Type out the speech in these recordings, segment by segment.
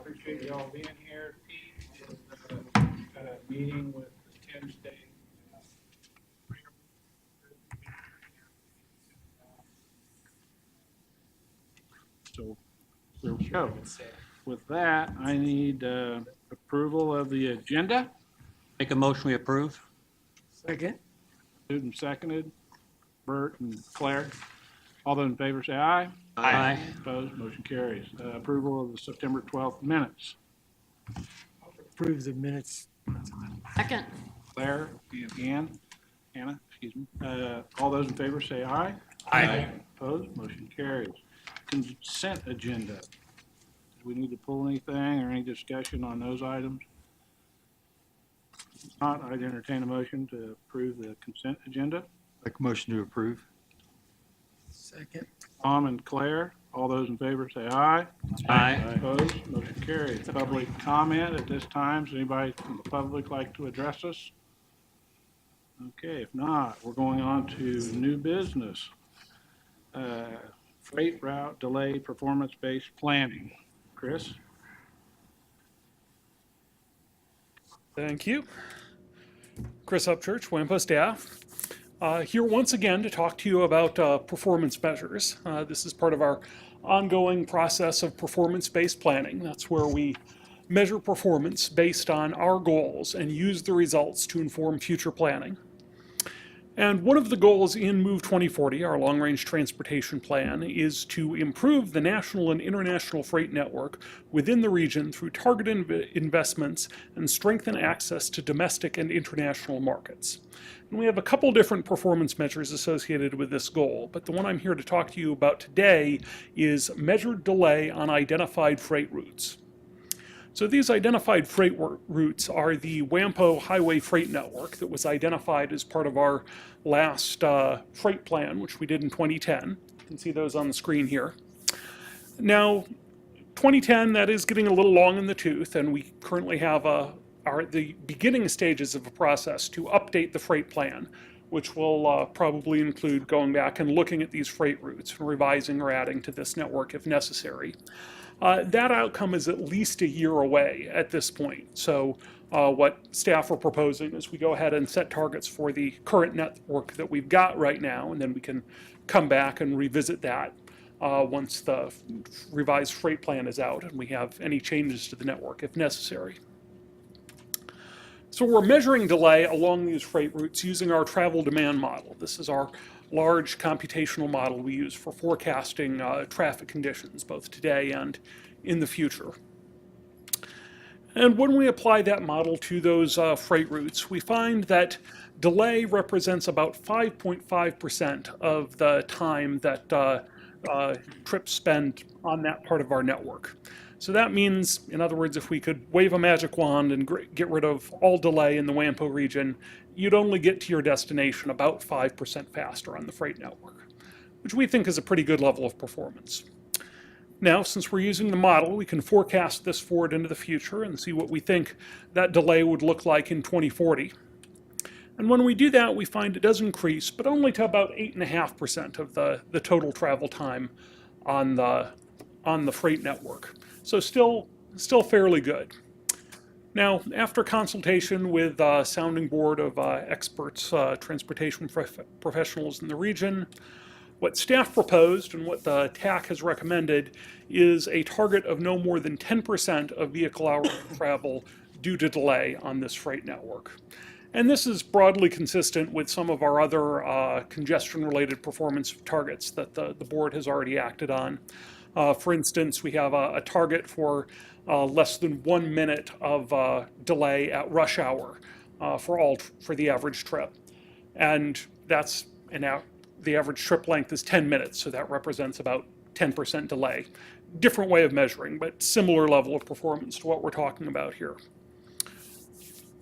appreciate y'all being here. Pete is at a meeting with the 10 state. So there we go. With that, I need approval of the agenda. Make a motion, we approve. Second. Moved and seconded. Bert and Claire. All those in favor say aye. Aye. Opposed, motion carries. Approval of the September 12th minutes. Approve the minutes. Second. Claire and Hannah, excuse me. All those in favor say aye. Aye. Opposed, motion carries. Consent agenda. Do we need to pull anything or any discussion on those items? If not, I'd entertain a motion to approve the consent agenda. Make a motion to approve. Second. Tom and Claire, all those in favor say aye. Aye. Opposed, motion carries. Public comment at this time. Does anybody from the public like to address us? Okay, if not, we're going on to new business. Freight route delay performance-based planning. Chris? Thank you. Chris Upchurch, WAMPO staff. Here once again to talk to you about performance measures. This is part of our ongoing process of performance-based planning. That's where we measure performance based on our goals and use the results to inform future planning. And one of the goals in MOVE 2040, our long-range transportation plan, is to improve the national and international freight network within the region through targeted investments and strengthen access to domestic and international markets. And we have a couple different performance measures associated with this goal, but the one I'm here to talk to you about today is measured delay on identified freight routes. So these identified freight routes are the WAMPO Highway Freight Network that was identified as part of our last freight plan, which we did in 2010. You can see those on the screen here. Now, 2010, that is getting a little long in the tooth, and we currently have are at the beginning stages of a process to update the freight plan, which will probably include going back and looking at these freight routes and revising or adding to this network if necessary. That outcome is at least a year away at this point. So what staff are proposing is we go ahead and set targets for the current network that we've got right now, and then we can come back and revisit that once the revised freight plan is out and we have any changes to the network if necessary. So we're measuring delay along these freight routes using our travel demand model. This is our large computational model we use for forecasting traffic conditions, both today and in the future. And when we apply that model to those freight routes, we find that delay represents about 5.5% of the time that trips spend on that part of our network. So that means, in other words, if we could wave a magic wand and get rid of all delay in the WAMPO region, you'd only get to your destination about 5% faster on the freight network, which we think is a pretty good level of performance. Now, since we're using the model, we can forecast this forward into the future and see what we think that delay would look like in 2040. And when we do that, we find it does increase, but only to about 8.5% of the total travel time on the freight network. So still fairly good. Now, after consultation with a sounding board of experts, transportation professionals in the region, what staff proposed and what the TAC has recommended is a target of no more than 10% of vehicle hour travel due to delay on this freight network. And this is broadly consistent with some of our other congestion-related performance targets that the board has already acted on. For instance, we have a target for less than 1 minute of delay at rush hour for the average trip. And that's the average trip length is 10 minutes, so that represents about 10% delay. Different way of measuring, but similar level of performance to what we're talking about here.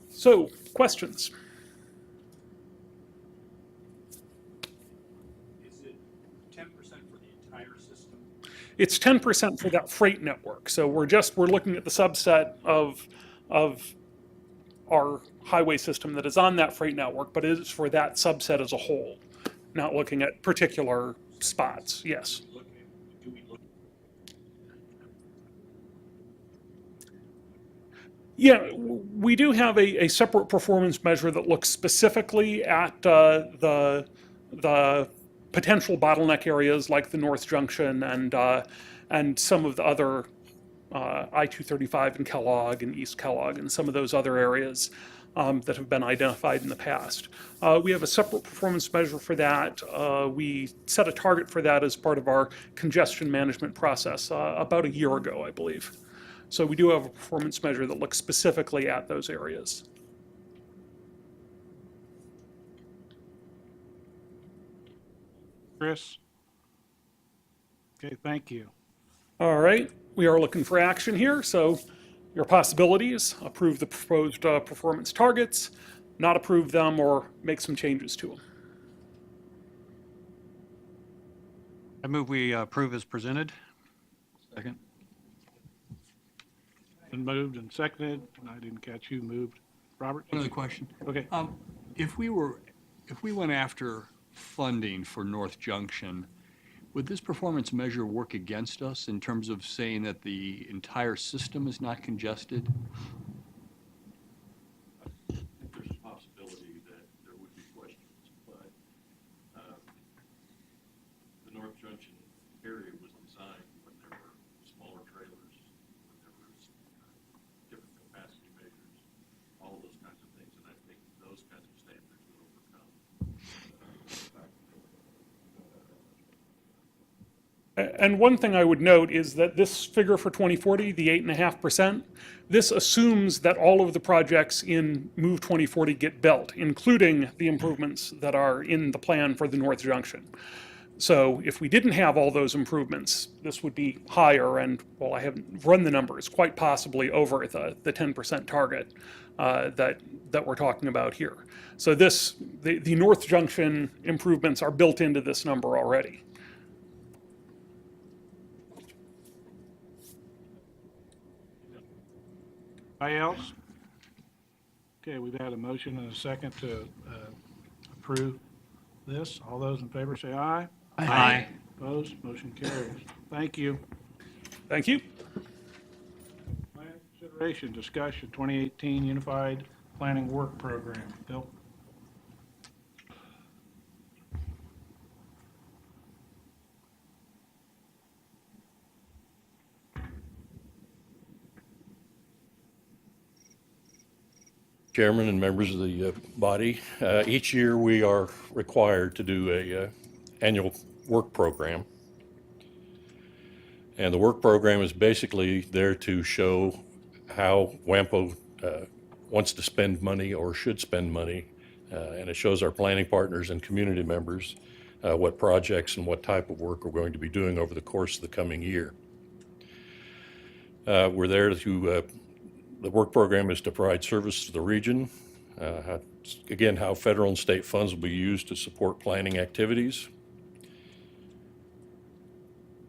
So, questions? Is it 10% for the entire system? It's 10% for that freight network. So we're looking at the subset of our highway system that is on that freight network, but it is for that subset as a whole, not looking at particular spots. Yes. Yeah, we do have a separate performance measure that looks specifically at the potential bottleneck areas like the North Junction and some of the other I-235 in Kellogg and East Kellogg and some of those other areas that have been identified in the past. We have a separate performance measure for that. We set a target for that as part of our congestion management process about a year ago, I believe. So we do have a performance measure that looks specifically at those areas. Chris? Okay, thank you. All right, we are looking for action here. So your possibilities: approve the proposed performance targets, not approve them, or make some changes to them. I move we approve as presented. Second. Been moved and seconded, and I didn't catch who moved. Robert? Another question. Okay. If we went after funding for North Junction, would this performance measure work against us in terms of saying that the entire system is not congested? There's a possibility that there would be questions, but the North Junction area was designed when there were smaller trailers, when there was different capacity measures, all of those kinds of things, and I think those kinds of standards would overcome. And one thing I would note is that this figure for 2040, the 8.5%, this assumes that all of the projects in Move 2040 get built, including the improvements that are in the plan for the North Junction. So if we didn't have all those improvements, this would be higher, and while I haven't run the numbers, quite possibly over the 10% target that we're talking about here. So the North Junction improvements are built into this number already. Anybody else? Okay, we've had a motion and a second to approve this. All those in favor say aye. Aye. Opposed? Motion carries. Thank you. Thank you. Plan consideration, discussion, 2018 Unified Planning Work Program. Bill? Chairman and members of the body, each year we are required to do a annual work program. And the work program is basically there to show how WAMPO wants to spend money or should spend money. And it shows our planning partners and community members what projects and what type of work we're going to be doing over the course of the coming year. We're there to the work program is to provide service to the region. Again, how federal and state funds will be used to support planning activities.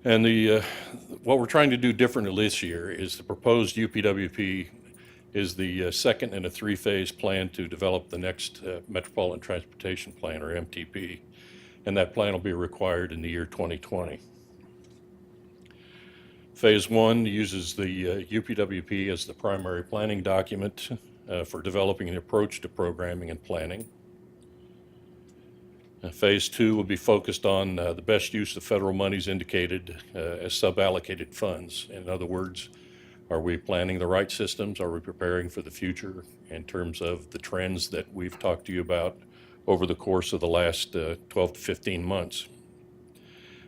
And what we're trying to do differently this year is the proposed UPWP is the second in a three-phase plan to develop the next Metropolitan Transportation Plan, or MTP. And that plan will be required in the year 2020. Phase one uses the UPWP as the primary planning document for developing an approach to programming and planning. Phase two will be focused on the best use of federal monies indicated as sub-allocated funds. In other words, are we planning the right systems? Are we preparing for the future in terms of the trends that we've talked to you about over the course of the last 12 to 15 months?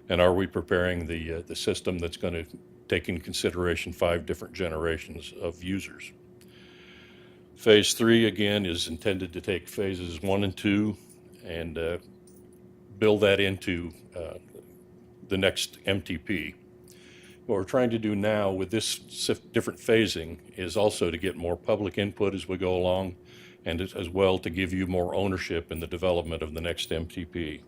And are we preparing the system that's going to take into consideration 5 different generations of users? Phase 3, again, is intended to take phases 1 and 2 and build that into the next MTP. What we're trying to do now with this different phasing is also to get more public input as we go along, and as well to give you more ownership in the development of the next MTP.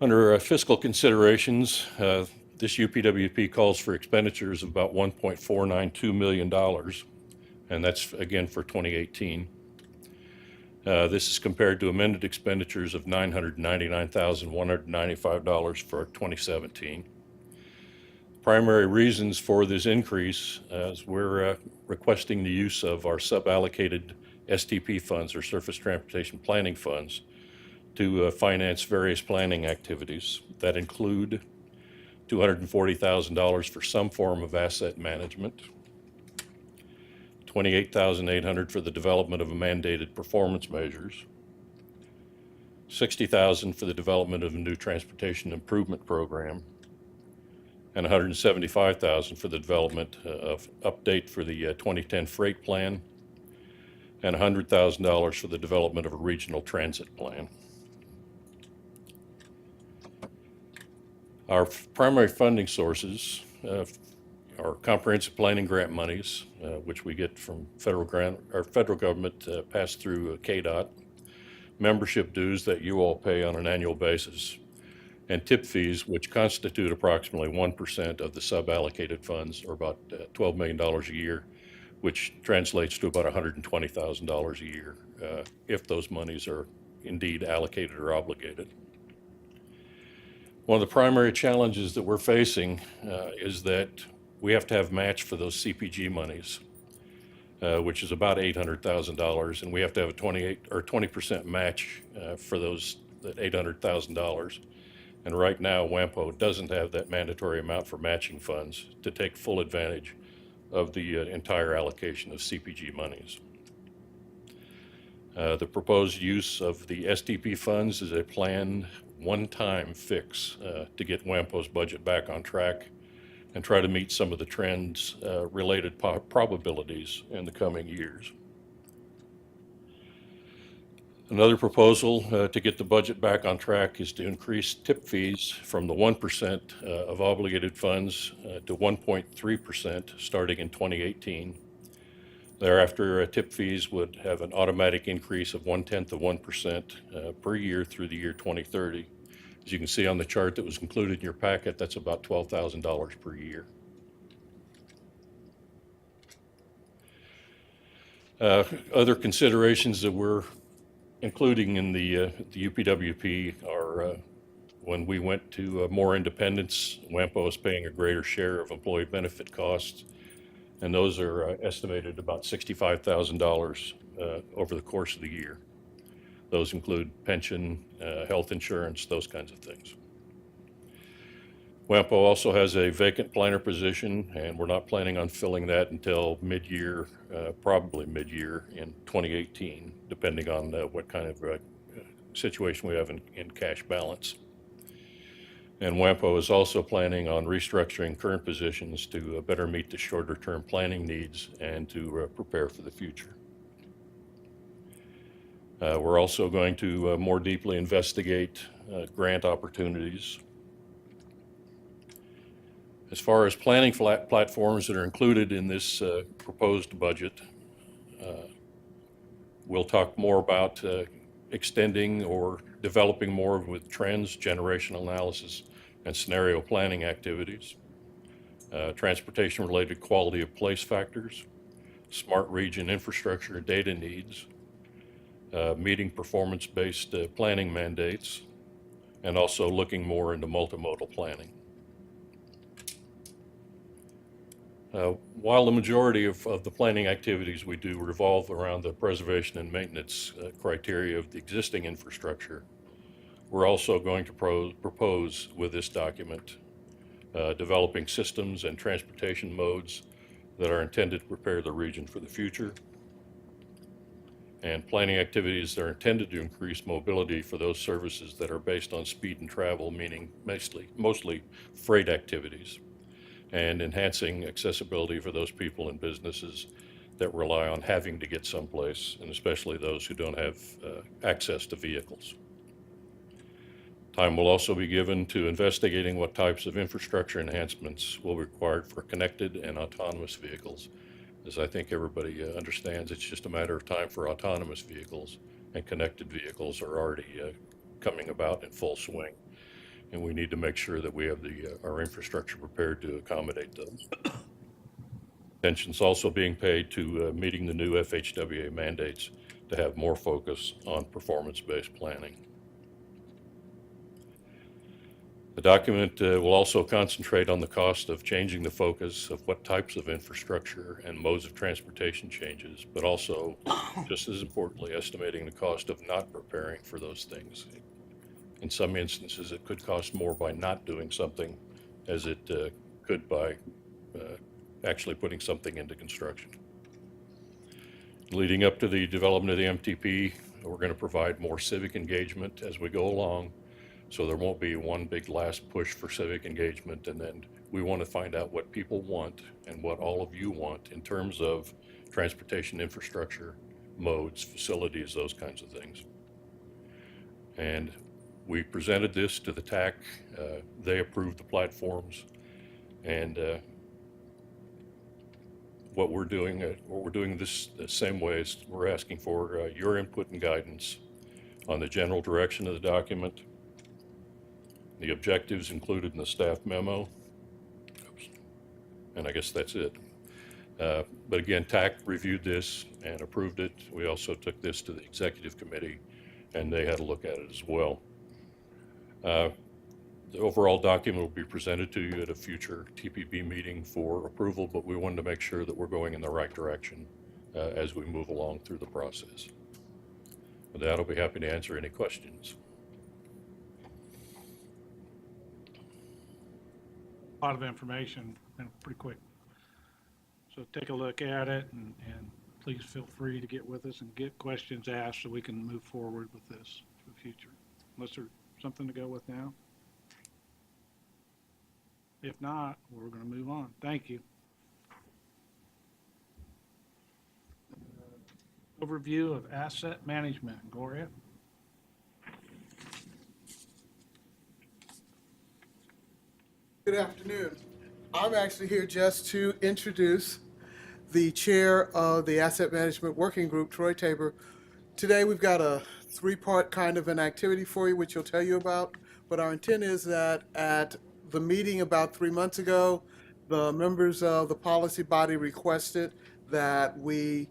Under fiscal considerations, this UPWP calls for expenditures of about $1.492 million, and that's again for 2018. This is compared to amended expenditures of $999,195 for 2017. primary reasons for this increase is we're requesting the use of our sub-allocated STP funds, or Surface Transportation Planning Funds, to finance various planning activities that include $240,000 for some form of asset management, $28,800 for the development of mandated performance measures, $60,000 for the development of a new transportation improvement program, and $175,000 for the development of update for the 2010 freight plan, and $100,000 for the development of a regional transit plan. Our primary funding sources are comprehensive planning grant monies, which we get from federal government passed through KDOT, membership dues that you all pay on an annual basis, and tip fees, which constitute approximately 1% of the sub-allocated funds, or about $12 million a year, which translates to about $120,000 a year if those monies are indeed allocated or obligated. One of the primary challenges that we're facing is that we have to have match for those CPG monies, which is about $800,000, and we have to have a 20% match for those that $800,000. And right now, WAMPO doesn't have that mandatory amount for matching funds to take full advantage of the entire allocation of CPG monies. The proposed use of the STP funds is a planned one-time fix to get WAMPO's budget back on track and try to meet some of the trends related probabilities in the coming years. Another proposal to get the budget back on track is to increase tip fees from the 1% of obligated funds to 1.3% starting in 2018. Thereafter, tip fees would have an automatic increase of 0.1% per year through the year 2030. As you can see on the chart that was included in your packet, that's about $12,000 per year. Other considerations that we're including in the UPWP are when we went to more independence, WAMPO is paying a greater share of employee benefit costs, and those are estimated about $65,000 over the course of the year. Those include pension, health insurance, those kinds of things. WAMPO also has a vacant planner position, and we're not planning on filling that until mid-year, probably mid-year in 2018, depending on what kind of situation we have in cash balance. And WAMPO is also planning on restructuring current positions to better meet the shorter-term planning needs and to prepare for the future. We're also going to more deeply investigate grant opportunities. As far as planning platforms that are included in this proposed budget, we'll talk more about extending or developing more with trends, generational analysis, and scenario planning activities, transportation-related quality of place factors, smart region infrastructure data needs, meeting performance-based planning mandates, and also looking more into multimodal planning. While the majority of the planning activities we do revolve around the preservation and maintenance criteria of the existing infrastructure, we're also going to propose with this document developing systems and transportation modes that are intended to prepare the region for the future, and planning activities that are intended to increase mobility for those services that are based on speed and travel, meaning mostly freight activities, and enhancing accessibility for those people and businesses that rely on having to get someplace, and especially those who don't have access to vehicles. Time will also be given to investigating what types of infrastructure enhancements will be required for connected and autonomous vehicles. As I think everybody understands, it's just a matter of time for autonomous vehicles, and connected vehicles are already coming about in full swing. And we need to make sure that we have our infrastructure prepared to accommodate those. Attention's also being paid to meeting the new FHWA mandates to have more focus on performance-based planning. The document will also concentrate on the cost of changing the focus of what types of infrastructure and modes of transportation changes, but also, just as importantly, estimating the cost of not preparing for those things. In some instances, it could cost more by not doing something as it could by actually putting something into construction. Leading up to the development of the MTP, we're going to provide more civic engagement as we go along. So there won't be one big last push for civic engagement, and then we want to find out what people want and what all of you want in terms of transportation infrastructure, modes, facilities, those kinds of things. And we presented this to the TAC. They approved the platforms, and what we're doing this the same way is we're asking for your input and guidance on the general direction of the document, the objectives included in the staff memo. Oops. And I guess that's it. But again, TAC reviewed this and approved it. We also took this to the executive committee, and they had a look at it as well. The overall document will be presented to you at a future TPB meeting for approval, but we wanted to make sure that we're going in the right direction as we move along through the process. With that, I'll be happy to answer any questions. A lot of information and pretty quick. So take a look at it and please feel free to get with us and get questions asked so we can move forward with this for the future. Unless there's something to go with now. If not, we're going to move on. Thank you. Overview of asset management. Gloria? Good afternoon. I'm actually here just to introduce the chair of the Asset Management Working Group, Troy Tabor. Today we've got a three-part kind of an activity for you, which he'll tell you about. But our intent is that at the meeting about 3 months ago, the members of the policy body requested that we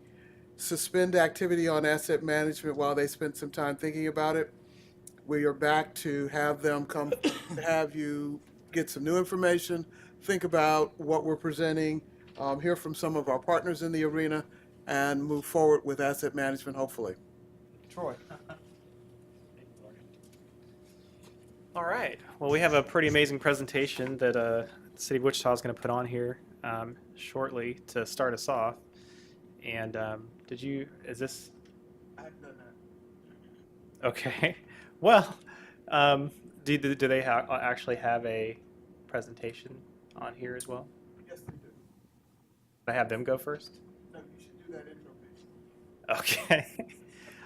suspend activity on asset management while they spent some time thinking about it. We are back to have them come, have you get some new information, think about what we're presenting, hear from some of our partners in the arena, and move forward with asset management, hopefully. Troy. All right. Well, we have a pretty amazing presentation that the City of Wichita is going to put on here shortly to start us off. And is this? I've done that. Okay. Well, do they actually have a presentation on here as well? Yes, they do. I have them go first? No, you should do that intro piece. Okay.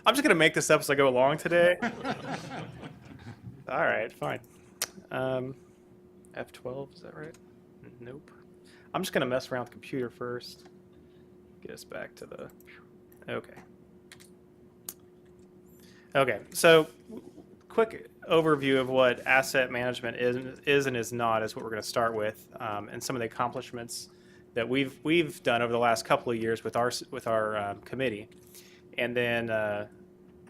I'm just going to make this up as I go along today. All right, fine. F12, is that right? Nope. I'm just going to mess around with the computer first. Get us back to the... Okay. Okay, so quick overview of what asset management is and is not is what we're going to start with, and some of the accomplishments that we've done over the last couple of years with our committee. And then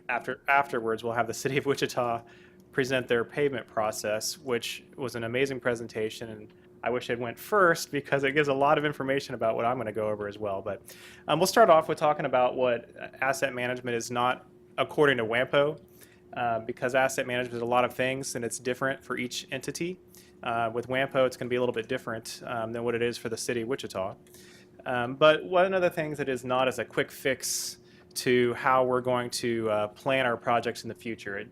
afterwards, we'll have the City of Wichita present their pavement process, which was an amazing presentation, and I wish it went first because it gives a lot of information about what I'm going to go over as well. But we'll start off with talking about what asset management is not according to WAMPO, because asset management is a lot of things and it's different for each entity. With WAMPO, it's going to be a little bit different than what it is for the City of Wichita. But one of the things that is not is a quick fix to how we're going to plan our projects in the future.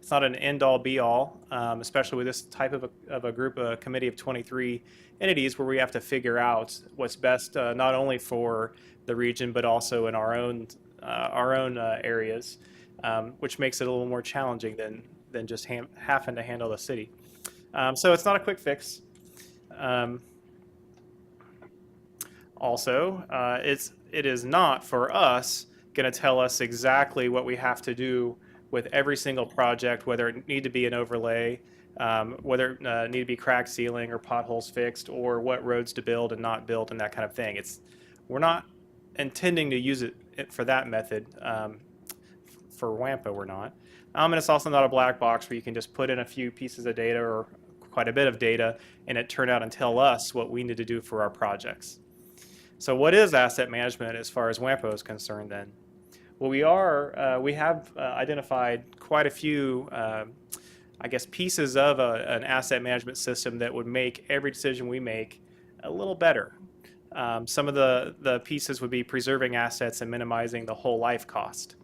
It's not an end-all, be-all, especially with this type of a committee of 23 entities where we have to figure out what's best not only for the region but also in our own areas, which makes it a little more challenging than just having to handle the city. So it's not a quick fix. Also, it is not for us going to tell us exactly what we have to do with every single project, whether it need to be an overlay, whether it need to be crack sealing or potholes fixed, or what roads to build and not build and that kind of thing. We're not intending to use it for that method. For WAMPO, we're not. And it's also not a black box where you can just put in a few pieces of data or quite a bit of data, and it turned out and tell us what we need to do for our projects. So what is asset management as far as WAMPO is concerned then? Well, we have identified quite a few, I guess, pieces of an asset management system that would make every decision we make a little better. Some of the pieces would be preserving assets and minimizing the whole life cost.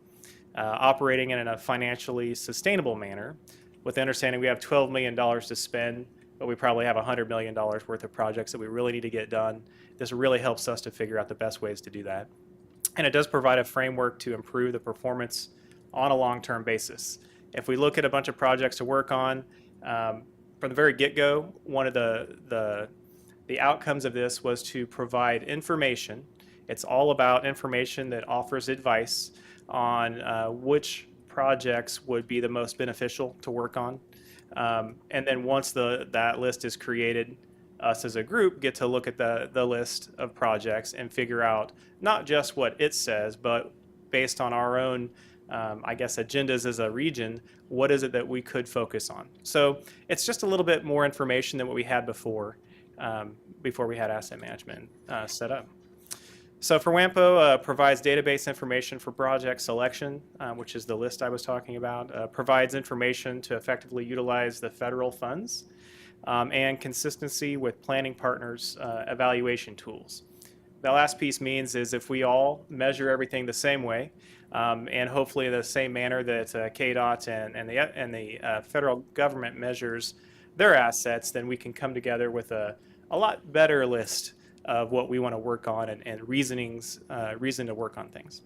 Operating in a financially sustainable manner with the understanding we have $12 million to spend, but we probably have $100 million worth of projects that we really need to get done. This really helps us to figure out the best ways to do that. And it does provide a framework to improve the performance on a long-term basis. If we look at a bunch of projects to work on, from the very get-go, one of the outcomes of this was to provide information. It's all about information that offers advice on which projects would be the most beneficial to work on. And then once that list is created, us as a group get to look at the list of projects and figure out not just what it says, but based on our own, I guess, agendas as a region, what is it that we could focus on? So it's just a little bit more information than what we had before we had asset management set up. So for WAMPO, provides database information for project selection, which is the list I was talking about, provides information to effectively utilize the federal funds, and consistency with planning partners' evaluation tools. The last piece means is if we all measure everything the same way, and hopefully the same manner that KDOT and the federal government measures their assets, then we can come together with a lot better list of what we want to work on and reason to work on things.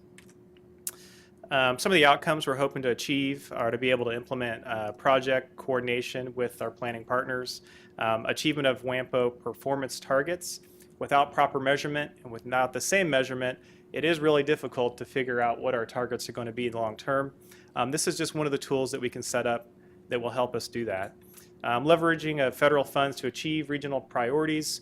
Some of the outcomes we're hoping to achieve are to be able to implement project coordination with our planning partners, achievement of WAMPO performance targets. Without proper measurement and without the same measurement, it is really difficult to figure out what our targets are going to be long term. This is just one of the tools that we can set up that will help us do that. Leveraging of federal funds to achieve regional priorities,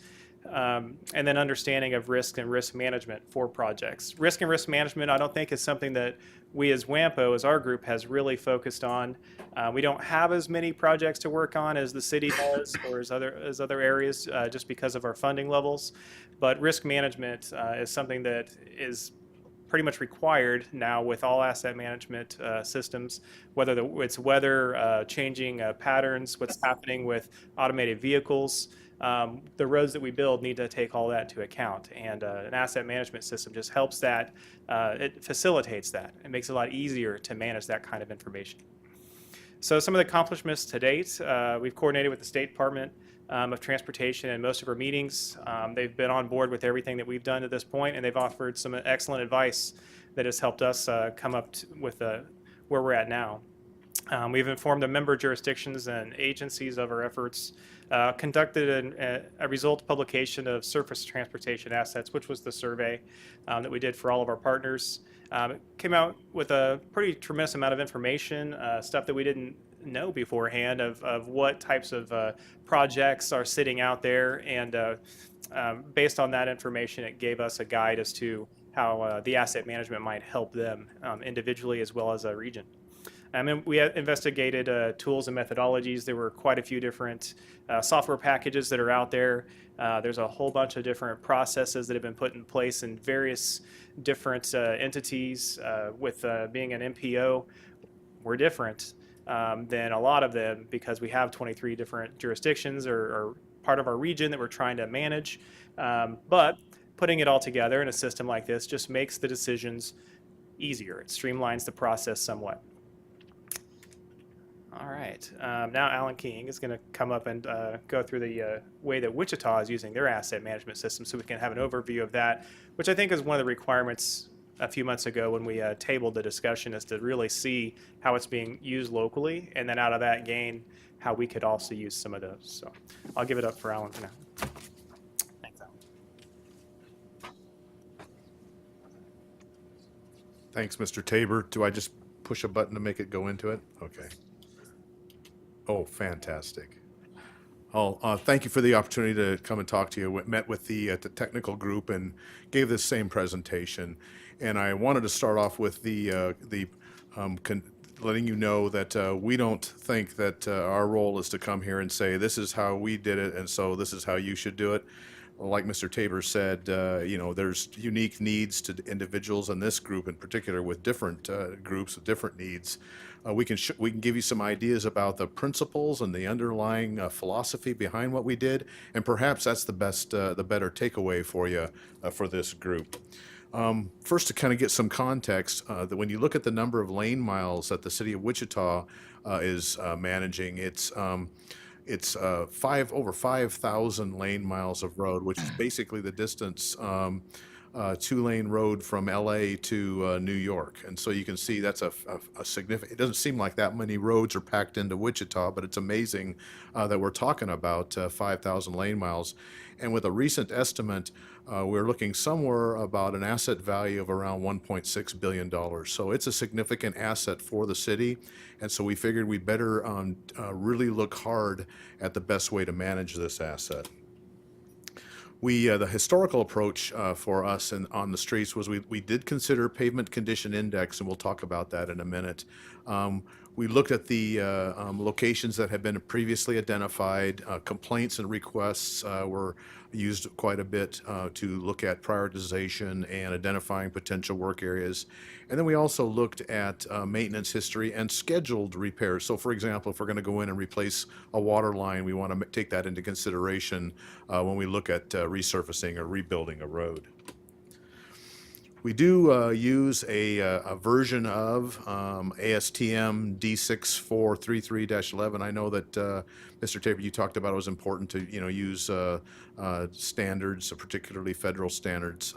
and then understanding of risk and risk management for projects. Risk and risk management, I don't think, is something that we as WAMPO, as our group, has really focused on. We don't have as many projects to work on as the city does or as other areas just because of our funding levels. But risk management is something that is pretty much required now with all asset management systems, whether it's weather changing patterns, what's happening with automated vehicles. The roads that we build need to take all that into account, and an asset management system just helps that. It facilitates that. It makes it a lot easier to manage that kind of information. So some of the accomplishments to date, we've coordinated with the State Department of Transportation in most of our meetings. They've been on board with everything that we've done to this point, and they've offered some excellent advice that has helped us come up with where we're at now. We've informed the member jurisdictions and agencies of our efforts, conducted a result publication of surface transportation assets, which was the survey that we did for all of our partners. It came out with a pretty tremendous amount of information, stuff that we didn't know beforehand of what types of projects are sitting out there, and based on that information, it gave us a guide as to how the asset management might help them individually as well as a region. And we investigated tools and methodologies. There were quite a few different software packages that are out there. There's a whole bunch of different processes that have been put in place in various different entities. With being an MPO, we're different than a lot of them because we have 23 different jurisdictions or part of our region that we're trying to manage. But putting it all together in a system like this just makes the decisions easier. It streamlines the process somewhat. All right, now Alan King is going to come up and go through the way that Wichita is using their asset management system so we can have an overview of that, which I think is one of the requirements a few months ago when we tabled the discussion, is to really see how it's being used locally, and then out of that gain how we could also use some of those. So I'll give it up for Alan for now. Thanks, Alan. Thanks, Mr. Tabor. Do I just push a button to make it go into it? Okay. Oh, fantastic. Thank you for the opportunity to come and talk to you. Met with the technical group and gave this same presentation. And I wanted to start off with the letting you know that we don't think that our role is to come here and say, this is how we did it, and so this is how you should do it. Like Mr. Tabor said, there's unique needs to individuals in this group in particular with different groups with different needs. We can give you some ideas about the principles and the underlying philosophy behind what we did, and perhaps that's the better takeaway for you for this group. First, to kind of get some context, that when you look at the number of lane miles that the city of Wichita is managing, it's over 5,000 lane miles of road, which is basically the distance, two-lane road from LA to New York. And so you can see that's a significant, it doesn't seem like that many roads are packed into Wichita, but it's amazing that we're talking about 5,000 lane miles. And with a recent estimate, we're looking somewhere about an asset value of around $1.6 billion. So it's a significant asset for the city. And so we figured we better really look hard at the best way to manage this asset. The historical approach for us on the streets was we did consider pavement condition index, and we'll talk about that in a minute. We looked at the locations that had been previously identified. Complaints and requests were used quite a bit to look at prioritization and identifying potential work areas. And then we also looked at maintenance history and scheduled repairs. So for example, if we're going to go in and replace a water line, we want to take that into consideration when we look at resurfacing or rebuilding a road. We do use a version of ASTM D6433-11. I know that Mr. Tabor, you talked about it was important to use standards, particularly federal standards.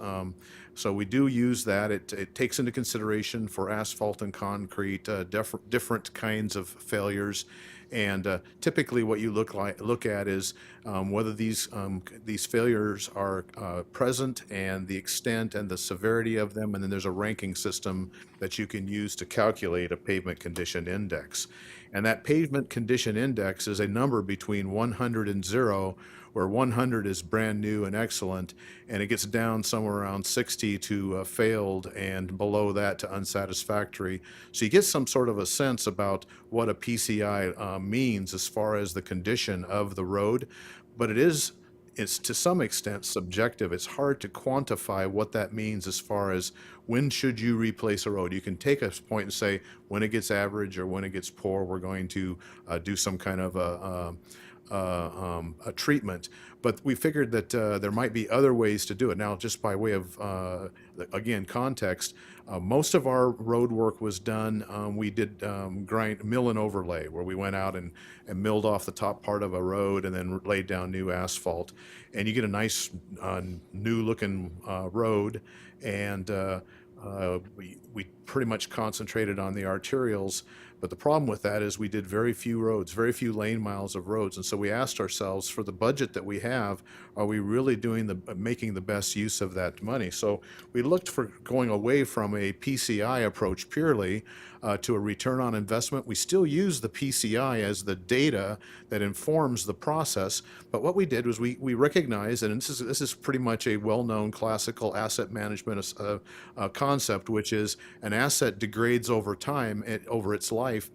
So we do use that. It takes into consideration for asphalt and concrete different kinds of failures. And typically, what you look at is whether these failures are present and the extent and the severity of them. And then there's a ranking system that you can use to calculate a pavement condition index. And that pavement condition index is a number between 100 and 0, where 100 is brand new and excellent, and it gets down somewhere around 60 to failed, and below that to unsatisfactory. So you get some sort of a sense about what a PCI means as far as the condition of the road, but it's to some extent subjective. It's hard to quantify what that means as far as when should you replace a road. You can take a point and say when it gets average or when it gets poor, we're going to do some kind of a treatment, but we figured that there might be other ways to do it. Now, just by way of, again, context, most of our road work was done, we did mill and overlay, where we went out and milled off the top part of a road and then laid down new asphalt. And you get a nice new-looking road, and we pretty much concentrated on the arterials. But the problem with that is we did very few roads, very few lane miles of roads. And so we asked ourselves, for the budget that we have, are we really making the best use of that money? So we looked for going away from a PCI approach purely to a return on investment. We still use the PCI as the data that informs the process. But what we did was we recognized, and this is pretty much a well-known classical asset management concept, which is an asset degrades over time, over its life.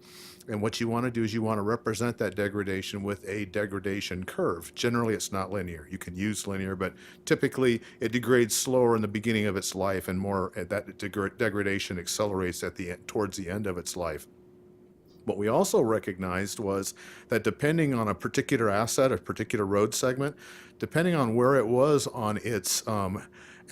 And what you want to do is you want to represent that degradation with a degradation curve. Generally, it's not linear. You can use linear, but typically it degrades slower in the beginning of its life, and more that degradation accelerates towards the end of its life. What we also recognized was that depending on a particular asset, a particular road segment, depending on where it was on its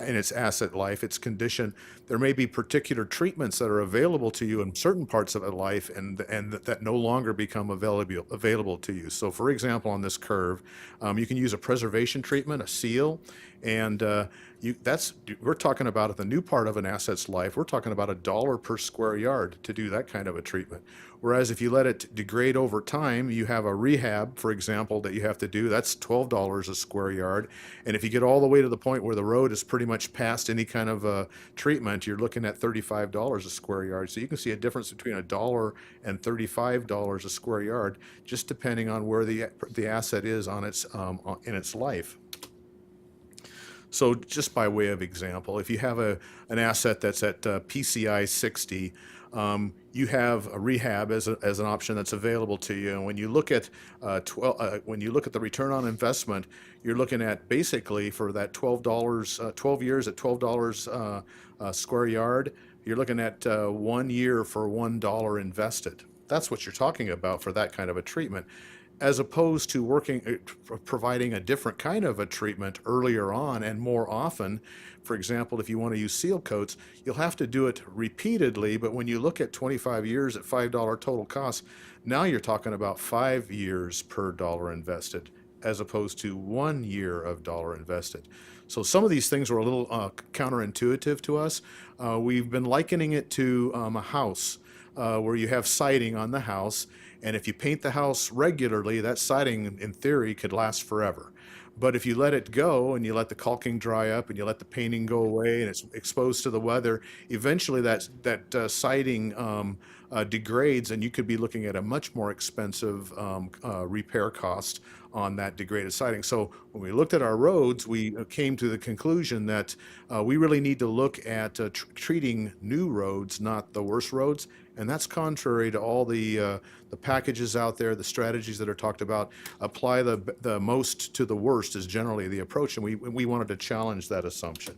in its asset life, its condition, there may be particular treatments that are available to you in certain parts of its life, and that no longer become available to you. So, for example, on this curve, you can use a preservation treatment, a seal, and we're talking about at the new part of an asset's life, we're talking about $1 per square yard to do that kind of a treatment. Whereas if you let it degrade over time, you have a rehab, for example, that you have to do. That's $12 a square yard. And if you get all the way to the point where the road is pretty much past any kind of treatment, you're looking at $35 a square yard. So you can see a difference between $1 and $35 a square yard, just depending on where the asset is on in its life. So just by way of example, if you have an asset that's at PCI 60, you have a rehab as an option that's available to you. And when you look at when you look at the return on investment, you're looking at basically for that $12, 12 years at $12 square yard, you're looking at 1 year for $1 invested. That's what you're talking about for that kind of a treatment, as opposed to providing a different kind of a treatment earlier on and more often. For example, if you want to use seal coats, you'll have to do it repeatedly, but when you look at 25 years at $5 total cost, now you're talking about 5 years per dollar invested, as opposed to 1 year of dollar invested. So some of these things were a little counterintuitive to us. We've been likening it to a house where you have siding on the house, and if you paint the house regularly, that siding, in theory, could last forever. But if you let it go and you let the caulking dry up and you let the painting go away and it's exposed to the weather, eventually that siding degrades, and you could be looking at a much more expensive repair cost on that degraded siding. So when we looked at our roads, we came to the conclusion that we really need to look at treating new roads, not the worst roads. And that's contrary to all the packages out there, the strategies that are talked about. Apply the most to the worst is generally the approach, and we wanted to challenge that assumption.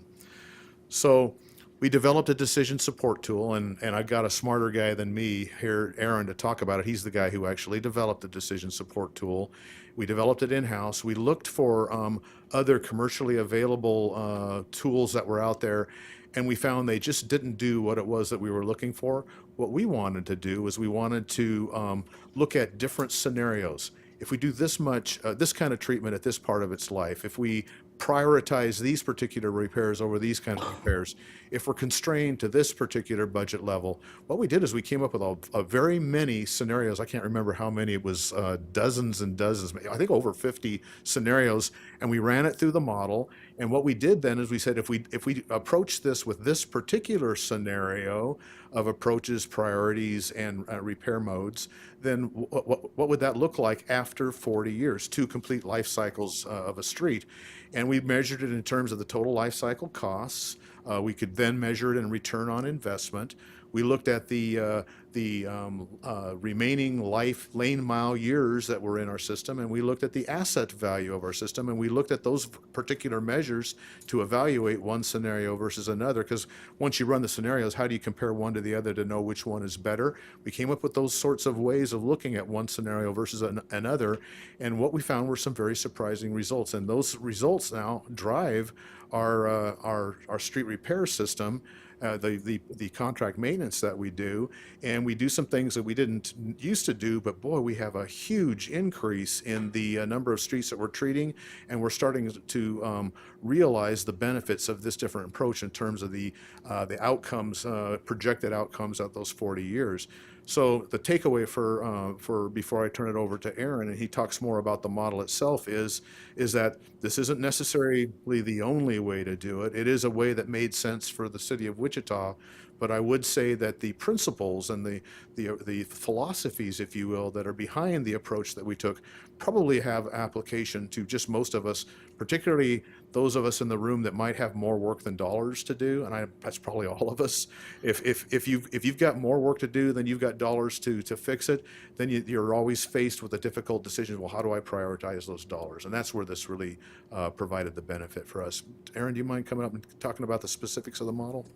So we developed a decision support tool, and I got a smarter guy than me here, Aaron, to talk about it. He's the guy who actually developed the decision support tool. We developed it in-house. We looked for other commercially available tools that were out there, and we found they just didn't do what it was that we were looking for. What we wanted to do was we wanted to look at different scenarios. If we do this much, this kind of treatment at this part of its life, if we prioritize these particular repairs over these kind of repairs, if we're constrained to this particular budget level, what we did is we came up with a very many scenarios. I can't remember how many. It was dozens and dozens, I think over 50 scenarios, and we ran it through the model. And what we did then is we said, if we approach this with this particular scenario of approaches, priorities, and repair modes, then what would that look like after 40 years, 2 complete life cycles of a street? And we measured it in terms of the total life cycle costs. We could then measure it in return on investment. We looked at the remaining lane mile years that were in our system, and we looked at the asset value of our system, and we looked at those particular measures to evaluate one scenario versus another, because once you run the scenarios, how do you compare one to the other to know which one is better? We came up with those sorts of ways of looking at one scenario versus another, and what we found were some very surprising results, and those results now drive our street repair system, the contract maintenance that we do, and we do some things that we didn't used to do, but boy, we have a huge increase in the number of streets that we're treating, and we're starting to realize the benefits of this different approach in terms of the outcomes, projected outcomes of those 40 years. So the takeaway for before I turn it over to Aaron, and he talks more about the model itself, is that this isn't necessarily the only way to do it. It is a way that made sense for the city of Wichita, but I would say that the principles and the philosophies, if you will, that are behind the approach that we took probably have application to just most of us, particularly those of us in the room that might have more work than dollars to do, and that's probably all of us. If you've got more work to do than you've got dollars to fix it, then you're always faced with a difficult decision. Well, how do I prioritize those dollars? And that's where this really provided the benefit for us. Aaron, do you mind coming up and talking about the specifics of the model?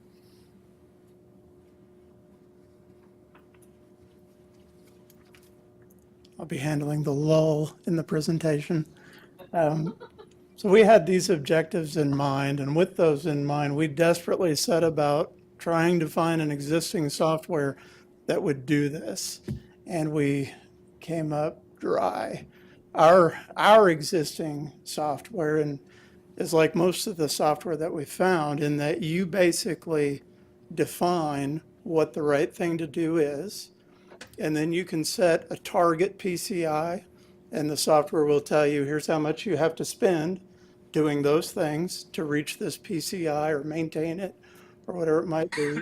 I'll be handling the lull in the presentation. So we had these objectives in mind, and with those in mind, we desperately set about trying to find an existing software that would do this, and we came up dry. Our existing software and is like most of the software that we found, in that you basically define what the right thing to do is, and then you can set a target PCI, and the software will tell you, here's how much you have to spend doing those things to reach this PCI or maintain it or whatever it might be.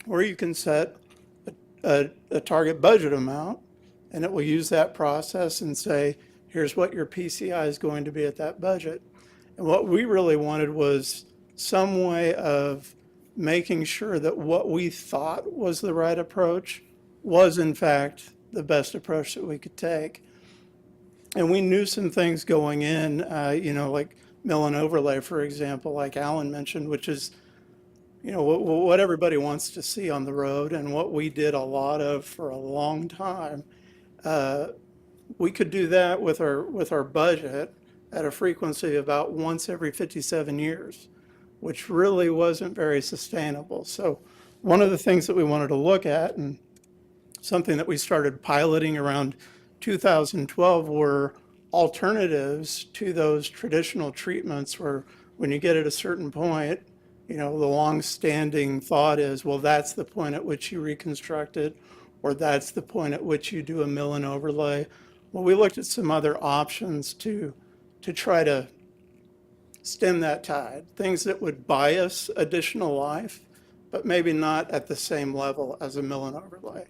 Or you can set a target budget amount, and it will use that process and say, here's what your PCI is going to be at that budget. And what we really wanted was some way of making sure that what we thought was the right approach was in fact the best approach that we could take. And we knew some things going in, like mill and overlay, for example, like Alan mentioned, which is, what everybody wants to see on the road and what we did a lot of for a long time. We could do that with our budget at a frequency of about once every 57 years, which really wasn't very sustainable. So one of the things that we wanted to look at, and something that we started piloting around 2012, were alternatives to those traditional treatments where when you get at a certain point, the long-standing thought is, well, that's the point at which you reconstruct it, or that's the point at which you do a mill and overlay. Well, we looked at some other options to try to stem that tide, things that would buy us additional life, but maybe not at the same level as a mill and overlay.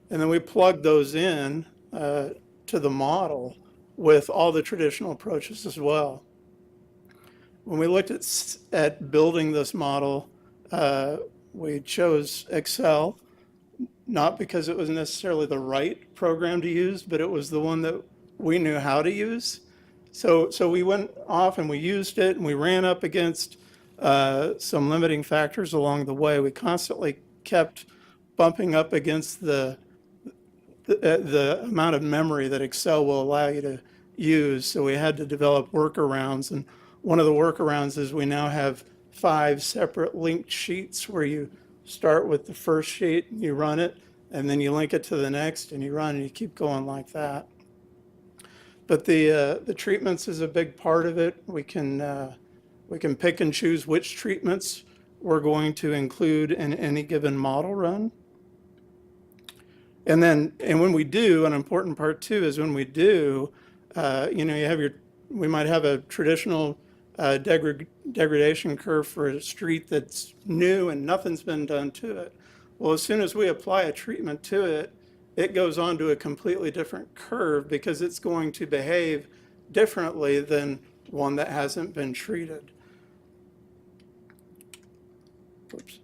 And then we plugged those in to the model with all the traditional approaches as well. When we looked at building this model, we chose Excel, not because it was necessarily the right program to use, but it was the one that we knew how to use. So we went off and we used it, and we ran up against some limiting factors along the way. We constantly kept bumping up against the amount of memory that Excel will allow you to use. So we had to develop workarounds. And one of the workarounds is we now have 5 separate linked sheets where you start with the first sheet, you run it, and then you link it to the next, and you run, and you keep going like that. But the treatments is a big part of it. We can pick and choose which treatments we're going to include in any given model run. And when we do, an important part too is when we do, we might have a traditional degradation curve for a street that's new and nothing's been done to it. Well, as soon as we apply a treatment to it, it goes on to a completely different curve because it's going to behave differently than one that hasn't been treated. Oops.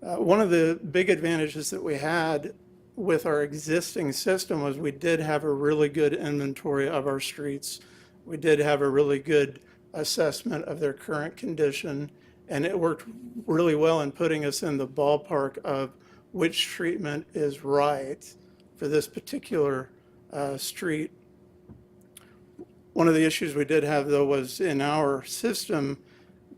One of the big advantages that we had with our existing system was we did have a really good inventory of our streets. We did have a really good assessment of their current condition, and it worked really well in putting us in the ballpark of which treatment is right for this particular street. One of the issues we did have, though, was in our system,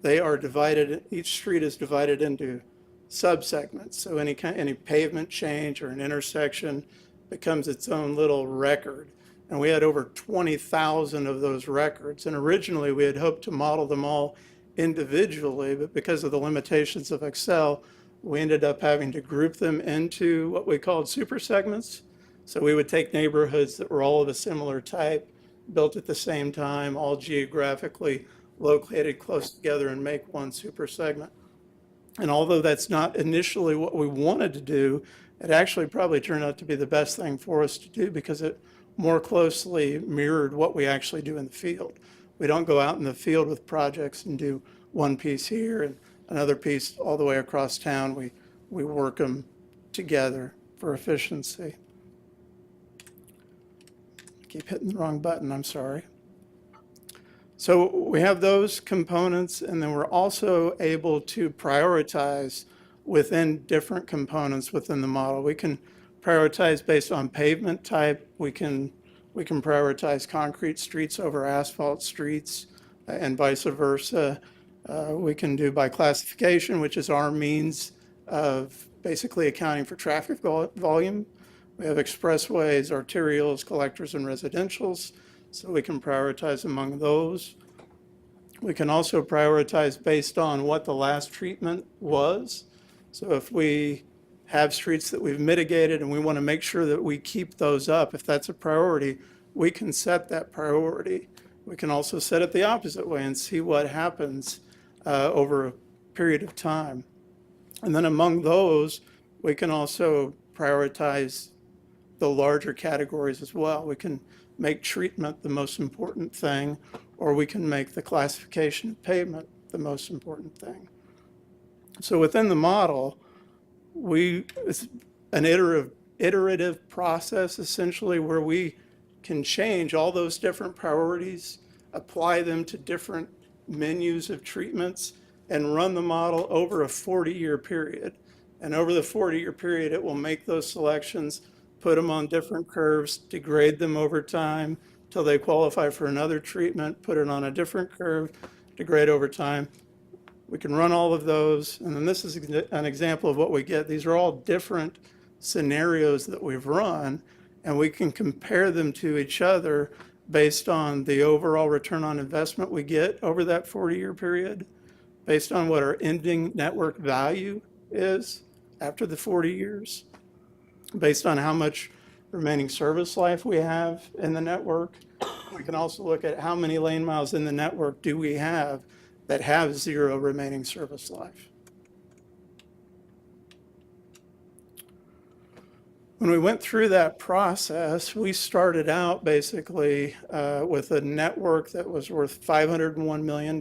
they are divided, each street is divided into subsegments. So any pavement change or an intersection becomes its own little record. And we had over 20,000 of those records. And originally we had hoped to model them all individually, but because of the limitations of Excel, we ended up having to group them into what we called super segments. So we would take neighborhoods that were all of a similar type, built at the same time, all geographically located close together, and make one super segment. And although that's not initially what we wanted to do, it actually probably turned out to be the best thing for us to do because it more closely mirrored what we actually do in the field. We don't go out in the field with projects and do one piece here and another piece all the way across town. We work them together for efficiency. I keep hitting the wrong button, I'm sorry. So we have those components, and then we're also able to prioritize within different components within the model. We can prioritize based on pavement type. We can prioritize concrete streets over asphalt streets, and vice versa. We can do by classification, which is our means of basically accounting for traffic volume. We have expressways, arterials, collectors, and residentials, so we can prioritize among those. We can also prioritize based on what the last treatment was. So if we have streets that we've mitigated and we want to make sure that we keep those up, if that's a priority, we can set that priority. We can also set it the opposite way and see what happens over a period of time. And then among those, we can also prioritize the larger categories as well. We can make treatment the most important thing, or we can make the classification of pavement the most important thing. So within the model, it's an iterative process essentially where we can change all those different priorities, apply them to different menus of treatments, and run the model over a 40-year period. And over the 40-year period, it will make those selections, put them on different curves, degrade them over time till they qualify for another treatment, put it on a different curve, degrade over time. We can run all of those, and then this is an example of what we get. These are all different scenarios that we've run, and we can compare them to each other based on the overall return on investment we get over that 40-year period, based on what our ending network value is after the 40 years, based on how much remaining service life we have in the network. We can also look at how many lane miles in the network do we have that have 0 remaining service life. When we went through that process, we started out basically with a network that was worth $501 million.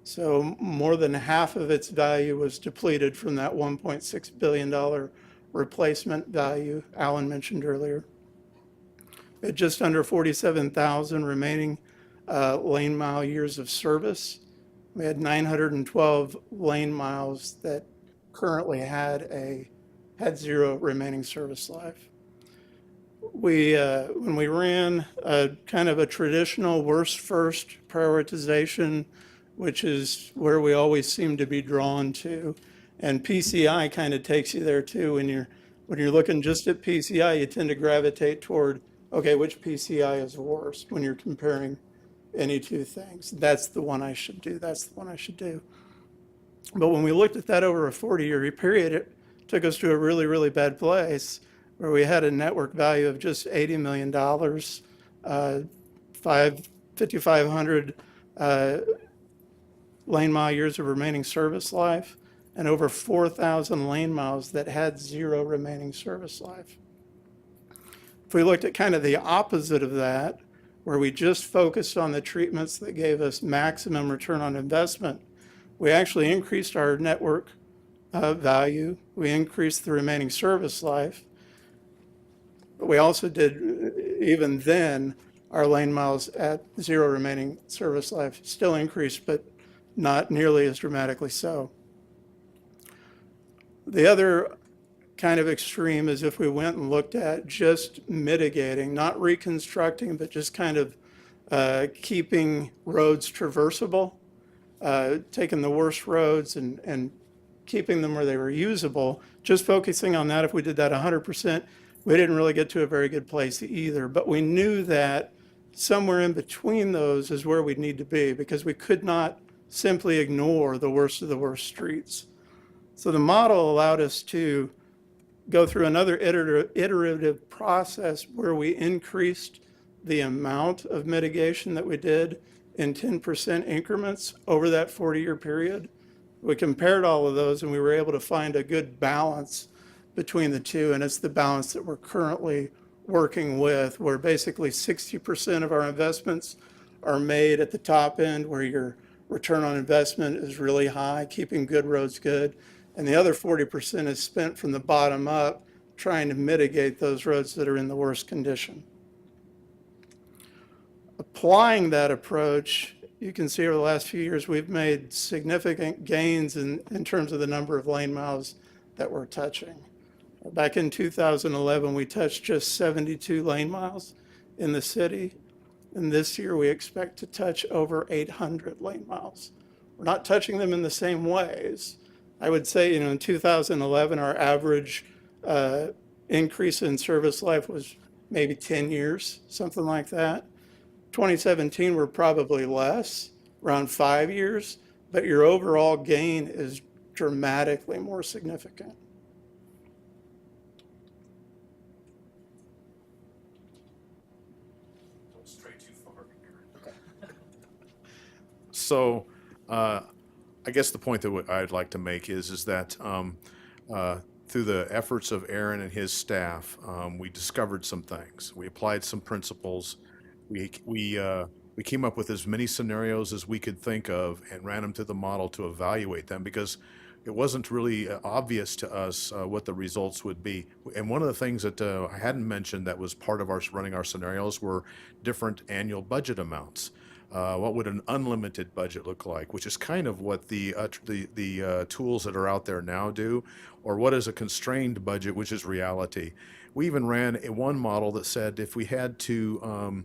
So more than half of its value was depleted from that $1.6 billion replacement value Alan mentioned earlier. At just under 47,000 remaining lane mile years of service. We had 912 lane miles that currently had 0 remaining service life. When we ran a kind of a traditional worst first prioritization, which is where we always seem to be drawn to, and PCI kind of takes you there too. When you're looking just at PCI, you tend to gravitate toward, okay, which PCI is worse when you're comparing any two things. That's the one I should do. That's the one I should do. But when we looked at that over a 40-year period, it took us to a really, really bad place where we had a network value of just $80 million, 5,500 lane mile years of remaining service life, and over 4,000 lane miles that had 0 remaining service life. If we looked at kind of the opposite of that, where we just focused on the treatments that gave us maximum return on investment, we actually increased our network value. We increased the remaining service life. But we also did, even then, our lane miles at 0 remaining service life still increased, but not nearly as dramatically so. The other kind of extreme is if we went and looked at just mitigating, not reconstructing, but just kind of keeping roads traversable, taking the worst roads and keeping them where they were usable, just focusing on that. If we did that 100%, we didn't really get to a very good place either. But we knew that somewhere in between those is where we'd need to be, because we could not simply ignore the worst of the worst streets. So the model allowed us to go through another iterative process where we increased the amount of mitigation that we did in 10% increments over that 40-year period. We compared all of those and we were able to find a good balance between the two, and it's the balance that we're currently working with, where basically 60% of our investments are made at the top end, where your return on investment is really high, keeping good roads good, and the other 40% is spent from the bottom up, trying to mitigate those roads that are in the worst condition. Applying that approach, you can see over the last few years, we've made significant gains in terms of the number of lane miles that we're touching. Back in 2011, we touched just 72 lane miles in the city. And this year, we expect to touch over 800 lane miles. We're not touching them in the same ways. I would say, in 2011, our average increase in service life was maybe 10 years, something like that. 2017, we're probably less, around 5 years, but your overall gain is dramatically more significant. So, I guess the point that I'd like to make is that through the efforts of Aaron and his staff, we discovered some things. We applied some principles. We came up with as many scenarios as we could think of and ran them through the model to evaluate them, because it wasn't really obvious to us what the results would be. And one of the things that I hadn't mentioned that was part of our running our scenarios were different annual budget amounts. What would an unlimited budget look like, which is kind of what the tools that are out there now do, or what is a constrained budget, which is reality. We even ran one model that said if we had to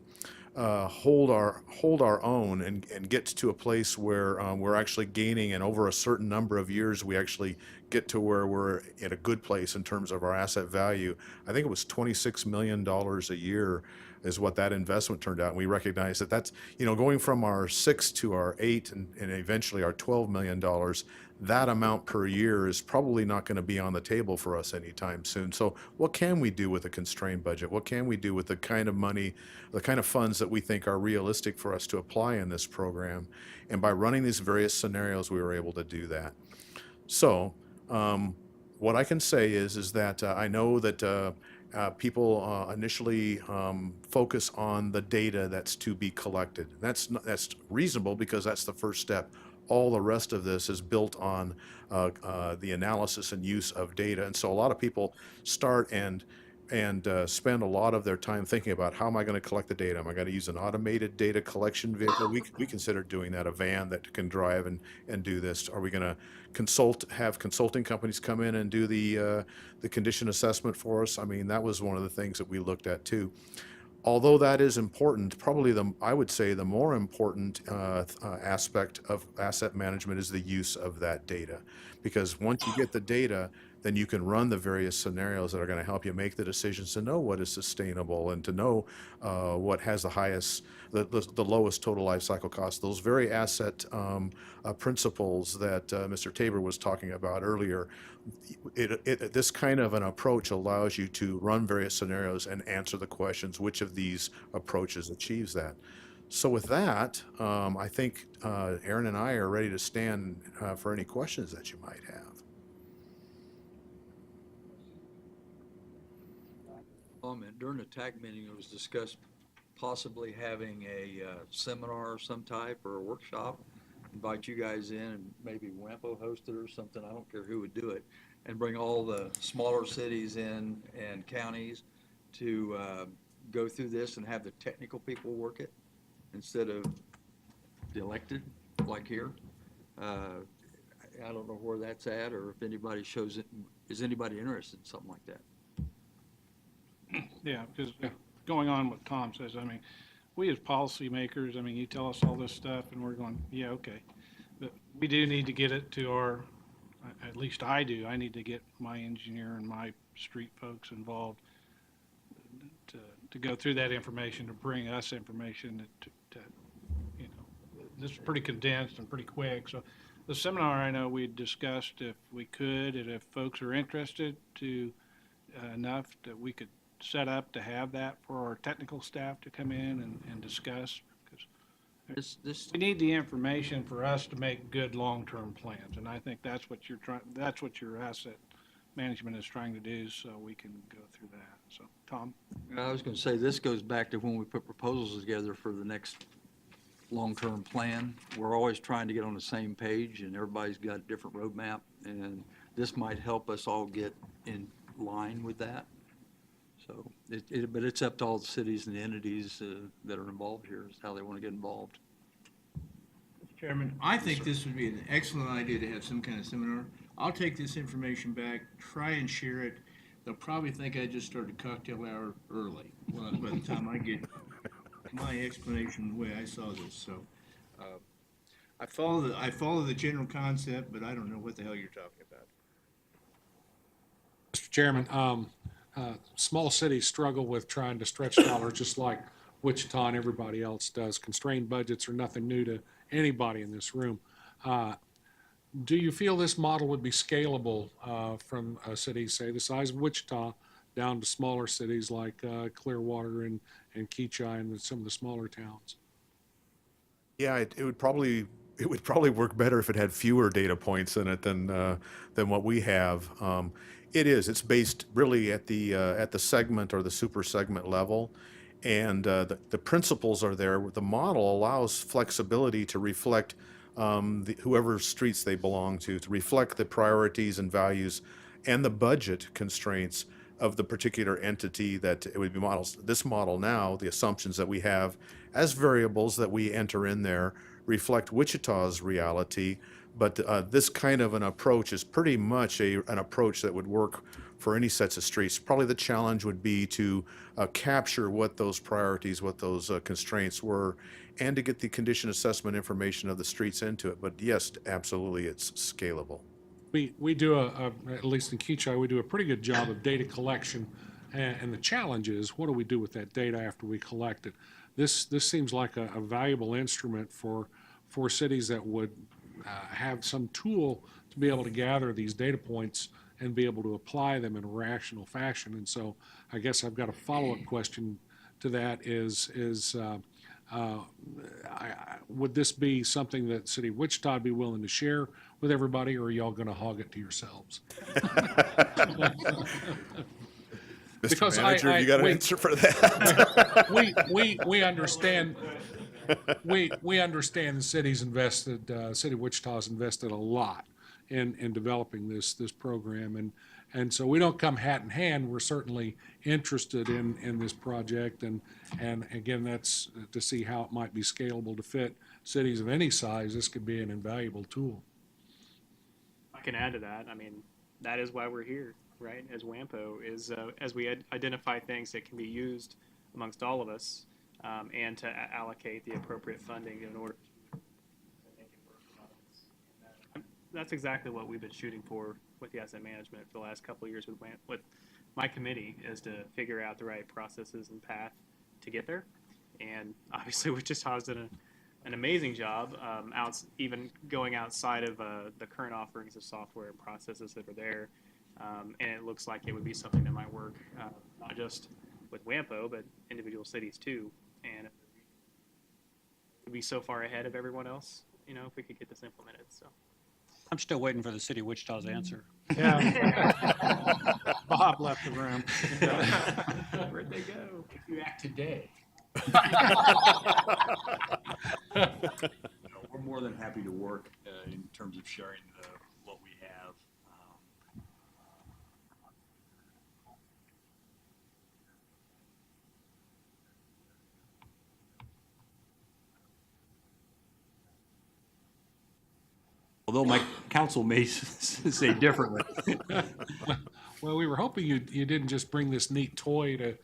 hold our own and get to a place where we're actually gaining, and over a certain number of years we actually get to where we're at a good place in terms of our asset value. I think it was $26 million a year is what that investment turned out. And we recognize that that's, going from our 6 to our 8 and eventually our $12 million, that amount per year is probably not going to be on the table for us anytime soon. So what can we do with a constrained budget? What can we do with the kind of money, the kind of funds that we think are realistic for us to apply in this program? And by running these various scenarios, we were able to do that. So what I can say is that I know that people initially focus on the data that's to be collected. That's reasonable because that's the first step. All the rest of this is built on the analysis and use of data. And so a lot of people start and spend a lot of their time thinking about how am I going to collect the data? Am I going to use an automated data collection vehicle? We consider doing that, a van that can drive and do this. Are we going to have consulting companies come in and do the condition assessment for us? I mean, that was one of the things that we looked at too. Although that is important, probably I would say the more important aspect of asset management is the use of that data. Because once you get the data, then you can run the various scenarios that are going to help you make the decisions to know what is sustainable and to know what has the lowest total life cycle cost. Those very asset principles that Mr. Tabor was talking about earlier, this kind of an approach allows you to run various scenarios and answer the questions, which of these approaches achieves that. So with that, I think Aaron and I are ready to stand for any questions that you might have. During the TAC meeting, it was discussed possibly having a seminar of some type or a workshop, invite you guys in and maybe WAMPO host it or something, I don't care who would do it, and bring all the smaller cities in and counties to go through this and have the technical people work it instead of the elected, like here. I don't know where that's at or if anybody shows it. Is anybody interested in something like that? Yeah, because going on what Tom says, I mean, we as policymakers, I mean, you tell us all this stuff and we're going, yeah, okay. But we do need to get it to at least I do, I need to get my engineer and my street folks involved to go through that information, to bring us information to this is pretty condensed and pretty quick. So the seminar, I know we discussed if we could, and if folks are interested to enough that we could set up to have that for our technical staff to come in and discuss, because we need the information for us to make good long-term plans, and I think that's what that's what your asset management is trying to do, so we can go through that. So, Tom? I was going to say, this goes back to when we put proposals together for the next long-term plan. We're always trying to get on the same page, and everybody's got a different roadmap, and this might help us all get in line with that. So, but it's up to all the cities and the entities that are involved here is how they want to get involved. Chairman? I think this would be an excellent idea to have some kind of seminar. I'll take this information back, try and share it. They'll probably think I just started cocktail hour early by the time I get my explanation the way I saw this. So I follow the general concept, but I don't know what the hell you're talking about. Mr. Chairman, small cities struggle with trying to stretch dollars just like Wichita and everybody else does. Constrained budgets are nothing new to anybody in this room. Do you feel this model would be scalable from a city, say, the size of Wichita down to smaller cities like Clearwater and Keachai and some of the smaller towns? Yeah, it would probably work better if it had fewer data points in it than what we have. It's based really at the segment or the super segment level, and the principles are there. The model allows flexibility to reflect whoever streets they belong to reflect the priorities and values and the budget constraints of the particular entity that it would be models. This model now, the assumptions that we have as variables that we enter in there reflect Wichita's reality, but this kind of an approach is pretty much an approach that would work for any sets of streets. Probably the challenge would be to capture what those priorities, what those constraints were, and to get the condition assessment information of the streets into it. But yes, absolutely, it's scalable. We do at least in Keachai, we do a pretty good job of data collection. And the challenge is, what do we do with that data after we collect it? This seems like a valuable instrument for cities that would have some tool to be able to gather these data points and be able to apply them in a rational fashion. And so I guess I've got a follow-up question to that would this be something that City of Wichita would be willing to share with everybody, or are y'all going to hog it to yourselves? Mr. Manager, have you got an answer for that? we understand. We understand the city's invested. City of Wichita's invested a lot in developing this program, and so we don't come hat in hand. We're certainly interested in this project, and again, that's to see how it might be scalable to fit cities of any size. This could be an invaluable tool. I can add to that. I mean, that is why we're here, right? As WAMPO is as we identify things that can be used amongst all of us, and to allocate the appropriate funding in order to make it work for all of us. That's exactly what we've been shooting for with the asset management for the last couple of years with my committee, is to figure out the right processes and path to get there. And obviously, Wichita's done an amazing job, even going outside of the current offerings of software and processes that are there. And it looks like it would be something that might work, not just with WAMPO, but individual cities too. And it would be so far ahead of everyone else, if we could get this implemented. So I'm still waiting for the City of Wichita's answer. Yeah. Bob left the room. Where'd they go? If you act today. We're more than happy to work in terms of sharing what we have. Although my counsel may say differently. Well, we were hoping you didn't just bring this neat toy to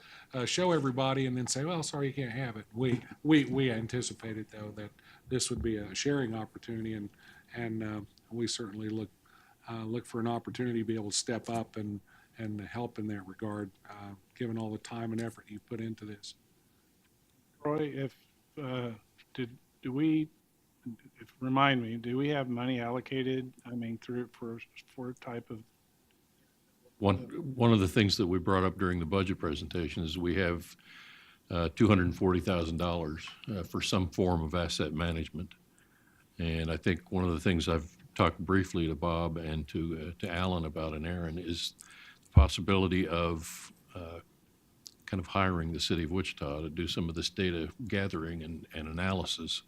show everybody and then say, well, sorry, you can't have it. We anticipated, though, that this would be a sharing opportunity, and we certainly look for an opportunity to be able to step up and help in that regard, given all the time and effort you put into this. Troy, remind me, do we have money allocated, for type of? One of the things that we brought up during the budget presentation is we have $240,000 for some form of asset management. And I think one of the things I've talked briefly to Bob and to Alan about, and Aaron, is the possibility of kind of hiring the City of Wichita to do some of this data gathering and analysis.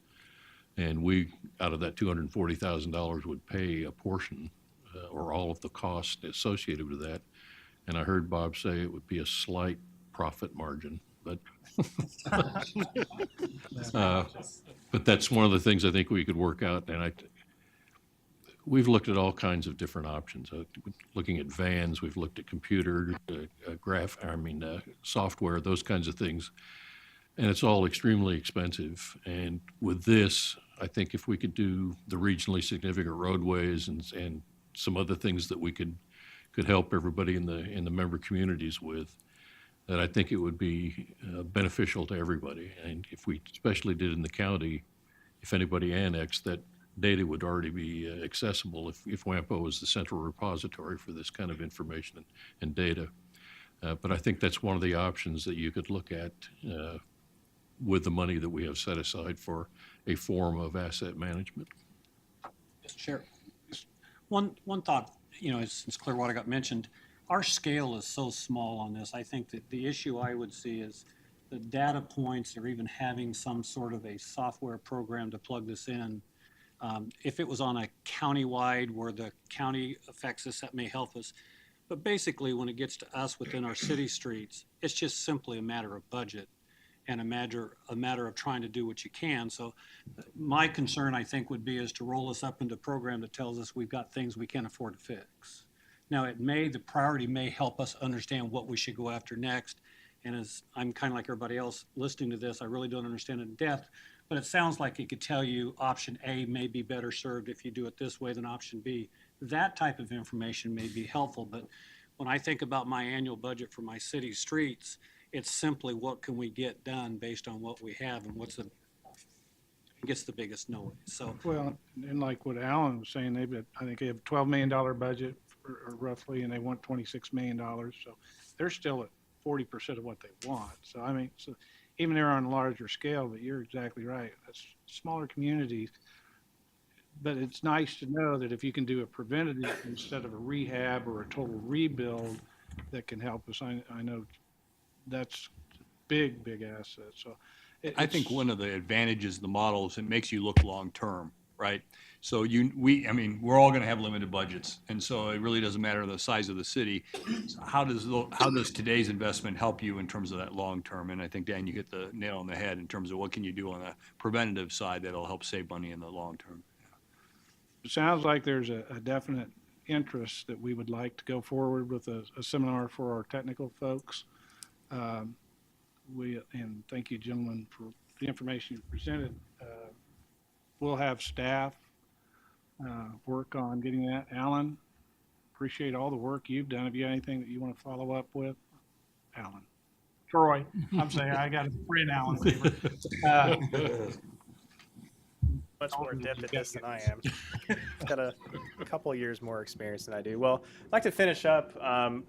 And we, out of that $240,000, would pay a portion or all of the cost associated with that. And I heard Bob say it would be a slight profit margin, but but that's one of the things I think we could work out. And we've looked at all kinds of different options. Looking at vans, we've looked at computer, software, those kinds of things. And it's all extremely expensive. And with this, I think if we could do the regionally significant roadways and some other things that we could help everybody in the member communities with, that I think it would be beneficial to everybody. And if we especially did in the county, if anybody annexed, that data would already be accessible if WAMPO was the central repository for this kind of information and data. But I think that's one of the options that you could look at with the money that we have set aside for a form of asset management. Mr. Chair, one thought, since Clearwater got mentioned, our scale is so small on this. I think that the issue I would see is the data points or even having some sort of a software program to plug this in If it was on a county-wide where the county affects us, that may help us. But basically, when it gets to us within our city streets, it's just simply a matter of budget and a matter of trying to do what you can. So my concern, I think, would be is to roll us up into a program that tells us we've got things we can't afford to fix. Now, the priority may help us understand what we should go after next. And as I'm kind of like everybody else listening to this, I really don't understand it in depth, but it sounds like it could tell you option A may be better served if you do it this way than option B. That type of information may be helpful, but when I think about my annual budget for my city streets, it's simply what can we get done based on what we have and gets the biggest noise. So, Well, and like what Alan was saying, I think they have a $12 million budget or roughly, and they want $26 million. So they're still at 40% of what they want. So, I mean, so even they're on a larger scale, but you're exactly right. That's smaller communities. But it's nice to know that if you can do a preventative instead of a rehab or a total rebuild, that can help us. I know that's a big, big asset. So I think one of the advantages of the model is it makes you look long-term, right? So we're all going to have limited budgets, and so it really doesn't matter the size of the city. How does today's investment help you in terms of that long-term? And I think, Dan, you hit the nail on the head in terms of what can you do on the preventative side that'll help save money in the long term. It sounds like there's a definite interest that we would like to go forward with a seminar for our technical folks. And thank you, gentlemen, for the information you presented. We'll have staff work on getting that. Alan, appreciate all the work you've done. Have you got anything that you want to follow up with? Alan. Troy, I'm saying I got a friend, Alan Weaver. Much more adept at this than I am. Got a couple of years more experience than I do. Well, I'd like to finish up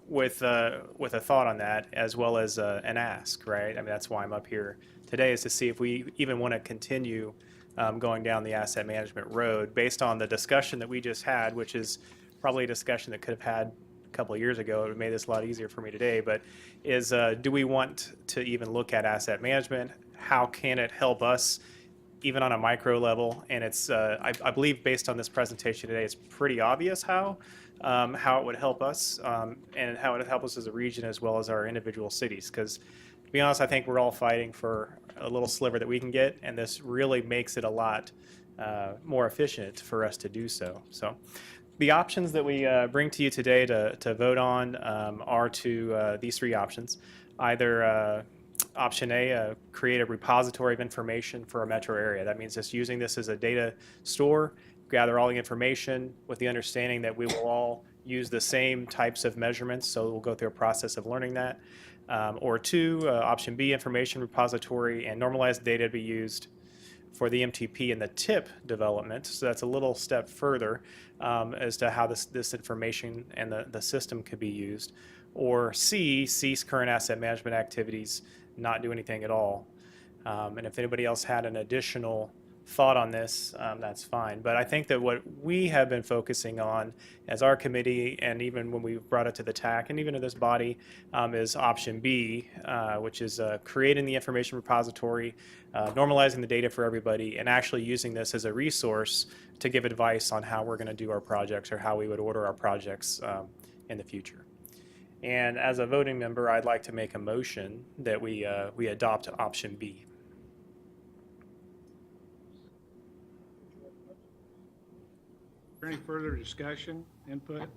with a thought on that, as well as an ask, right? I mean, that's why I'm up here today, is to see if we even want to continue going down the asset management road based on the discussion that we just had, which is probably a discussion that could have had a couple of years ago. It would have made this a lot easier for me today, but do we want to even look at asset management? How can it help us even on a micro level? And it's, I believe based on this presentation today, it's pretty obvious how it would help us and how it would help us as a region as well as our individual cities. Because to be honest, I think we're all fighting for a little sliver that we can get, and this really makes it a lot more efficient for us to do so. So the options that we bring to you today to vote on are these three options. Either option A, create a repository of information for a metro area. That means just using this as a data store, gather all the information with the understanding that we will all use the same types of measurements, so we'll go through a process of learning that. Or two, option B, information repository and normalized data to be used for the MTP and the TIP development. So that's a little step further as to how this information and the system could be used. Or C, cease current asset management activities, not do anything at all. And if anybody else had an additional thought on this, that's fine. But I think that what we have been focusing on as our committee, and even when we brought it to the TAC and even to this body, is option B, which is creating the information repository, normalizing the data for everybody, and actually using this as a resource to give advice on how we're going to do our projects or how we would order our projects in the future. And as a voting member, I'd like to make a motion that we adopt option B. Is there any further discussion, input?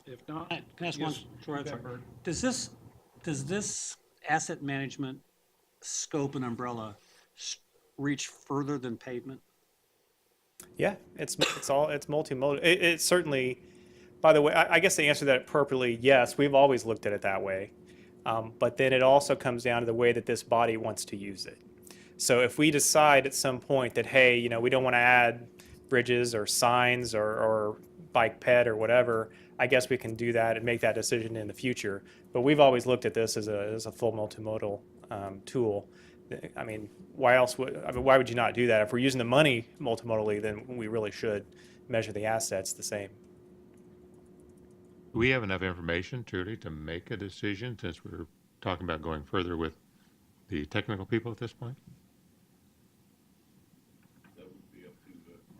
If not, can I ask one, yes, Troy, go ahead, Bert. does this asset management scope and umbrella reach further than pavement? Yeah, it's multimodal. It's certainly. By the way, I guess to answer that appropriately, yes, we've always looked at it that way. But then it also comes down to the way that this body wants to use it. So if we decide at some point that, hey, we don't want to add bridges or signs or bike ped or whatever, I guess we can do that and make that decision in the future. But we've always looked at this as a full multimodal tool. I mean, why would you not do that? If we're using the money multimodally, then we really should measure the assets the same. Do we have enough information, truly, to make a decision, since we're talking about going further with the technical people at this point?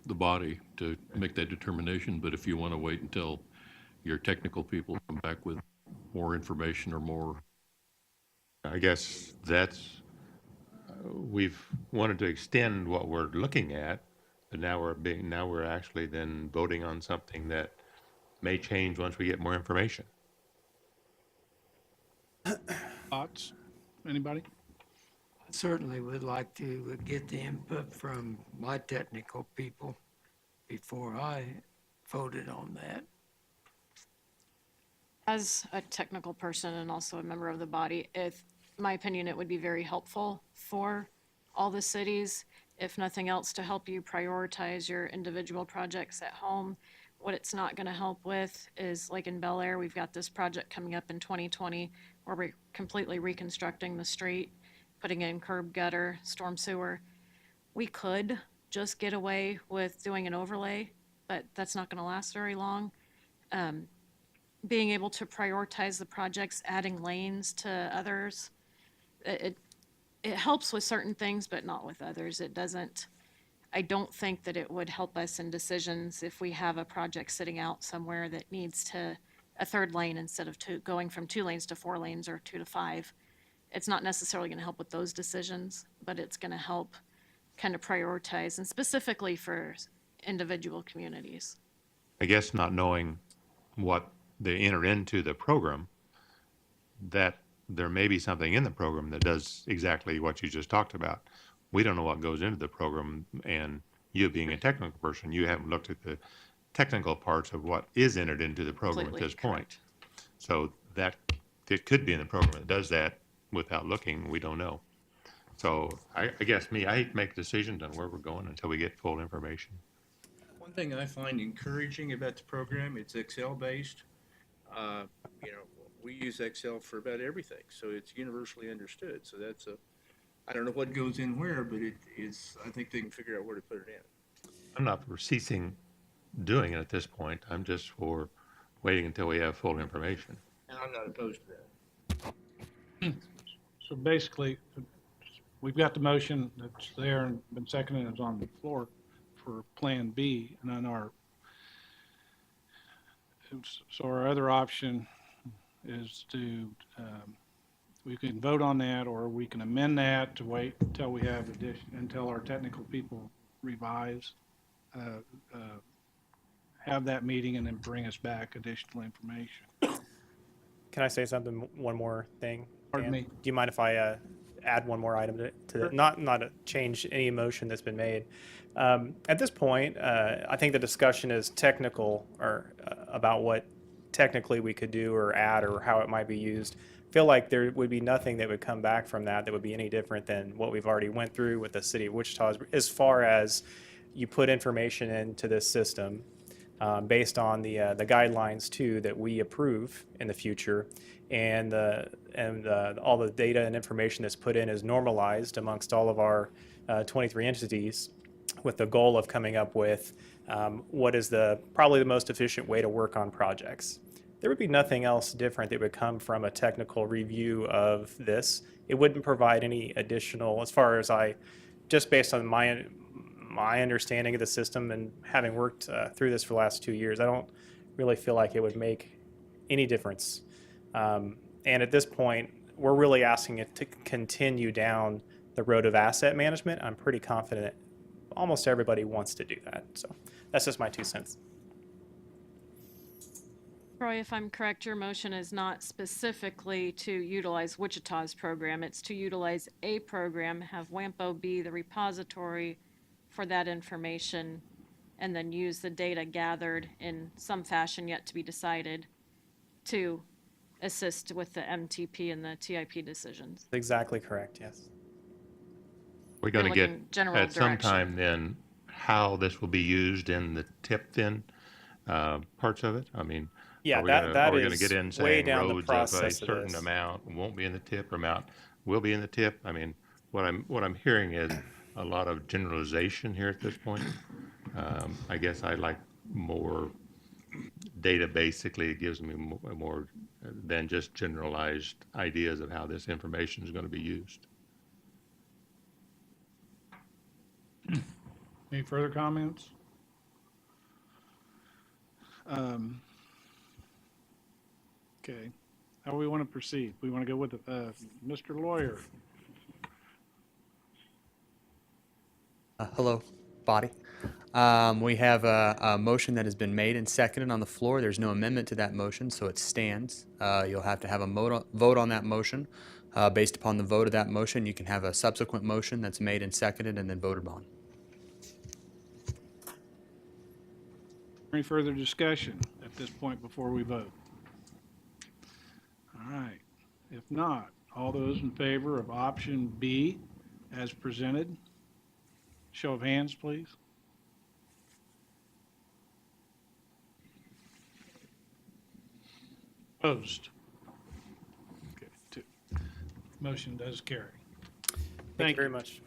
the body to make that determination, but if you want to wait until your technical people come back with more information or more, I guess that's, we've wanted to extend what we're looking at, but now we're actually then voting on something that may change once we get more information. Thoughts? Anybody? I certainly would like to get the input from my technical people before I voted on that. As a technical person and also a member of the body, my opinion, it would be very helpful for all the cities, if nothing else, to help you prioritize your individual projects at home. What it's not going to help with is, like in Bel Air, we've got this project coming up in 2020 where we're completely reconstructing the street, putting in curb gutter, storm sewer. We could just get away with doing an overlay, but that's not going to last very long. Being able to prioritize the projects, adding lanes to others, it helps with certain things, but not with others. It doesn't. I don't think that it would help us in decisions if we have a project sitting out somewhere that needs a third lane instead of going from 2 lanes to 4 lanes or 2 to 5. It's not necessarily going to help with those decisions, but it's going to help kind of prioritize, and specifically for individual communities. I guess not knowing what they enter into the program, that there may be something in the program that does exactly what you just talked about. We don't know what goes into the program, and you being a technical person, you haven't looked at the technical parts of what is entered into the program at Completely this point. correct. So that, it could be in the program that does that without looking, we don't know. So I guess I hate to make decisions on where we're going until we get full information. One thing I find encouraging about the program, it's Excel-based. You know, we use Excel for about everything, so it's universally understood. So that's I don't know what goes in where, but it is, I think they can figure out where to put it in. I'm not for ceasing doing it at this point. I'm just for waiting until we have full information. And I'm not opposed to that. So basically, we've got the motion that's there and been seconded and is on the floor for Plan B, and then so our other option is to, we can vote on that, or we can amend that to wait until we have until our technical people revise, have that meeting, and then bring us back additional information. Can I say something, one more thing? Pardon Dan? me? Do you mind if I add one more item to Sure. not to change any motion that's been made? At this point, I think the discussion is technical, or about what technically we could do or add or how it might be used. I feel like there would be nothing that would come back from that would be any different than what we've already went through with the city of Wichita, as far as you put information into this system based on the guidelines too that we approve in the future, and all the data and information that's put in is normalized amongst all of our 23 entities, with the goal of coming up with what is probably the most efficient way to work on projects. There would be nothing else different that would come from a technical review of this. It wouldn't provide any additional, as far as just based on my understanding of the system and having worked through this for the last 2 years, I don't really feel like it would make any difference. And at this point, we're really asking it to continue down the road of asset management. I'm pretty confident almost everybody wants to do that. So that's just my 2 cents. Troy, if I'm correct, your motion is not specifically to utilize Wichita's program. It's to utilize a program, have WAMPO be the repository for that information, and then use the data gathered in some fashion yet to be decided to assist with the MTP and the TIP decisions. Exactly correct, yes. We're going to You're get looking general at some direction. time then how this will be used in the tip then parts of it. I mean, Yeah, are we that gonna, that are we going to is get in way saying down the roads of a process of certain this. amount won't be in the tip, or amount will be in the tip? I mean, what I'm hearing is a lot of generalization here at this point. I guess I like more data. Basically, it gives me more than just generalized ideas of how this information is going to be used. Any further comments? Okay, how do we want to proceed? We want to go with Mr. Lawyer. Hello, body. We have a motion that has been made and seconded on the floor. There's no amendment to that motion, so it stands. You'll have to have a vote on that motion. Based upon the vote of that motion, you can have a subsequent motion that's made and seconded and then voted on. Any further discussion at this point before we vote? All right, if not, all those in favor of option B as presented, show of hands, please. Opposed? Okay, 2. Motion does carry. Thank you very much.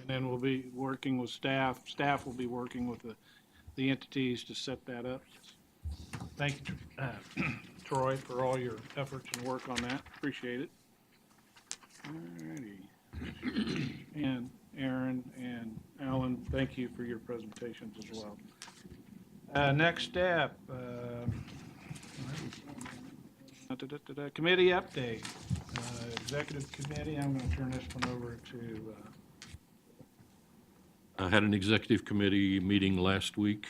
And then we'll be working with staff. Staff will be working with the entities to set that up. Thank you, Troy, for all your efforts and work on that. Appreciate it. All righty. And Aaron and Alan, thank you for your presentations as well. Next step, committee update. Executive committee, I'm going to turn this one over to I had an executive committee meeting last week.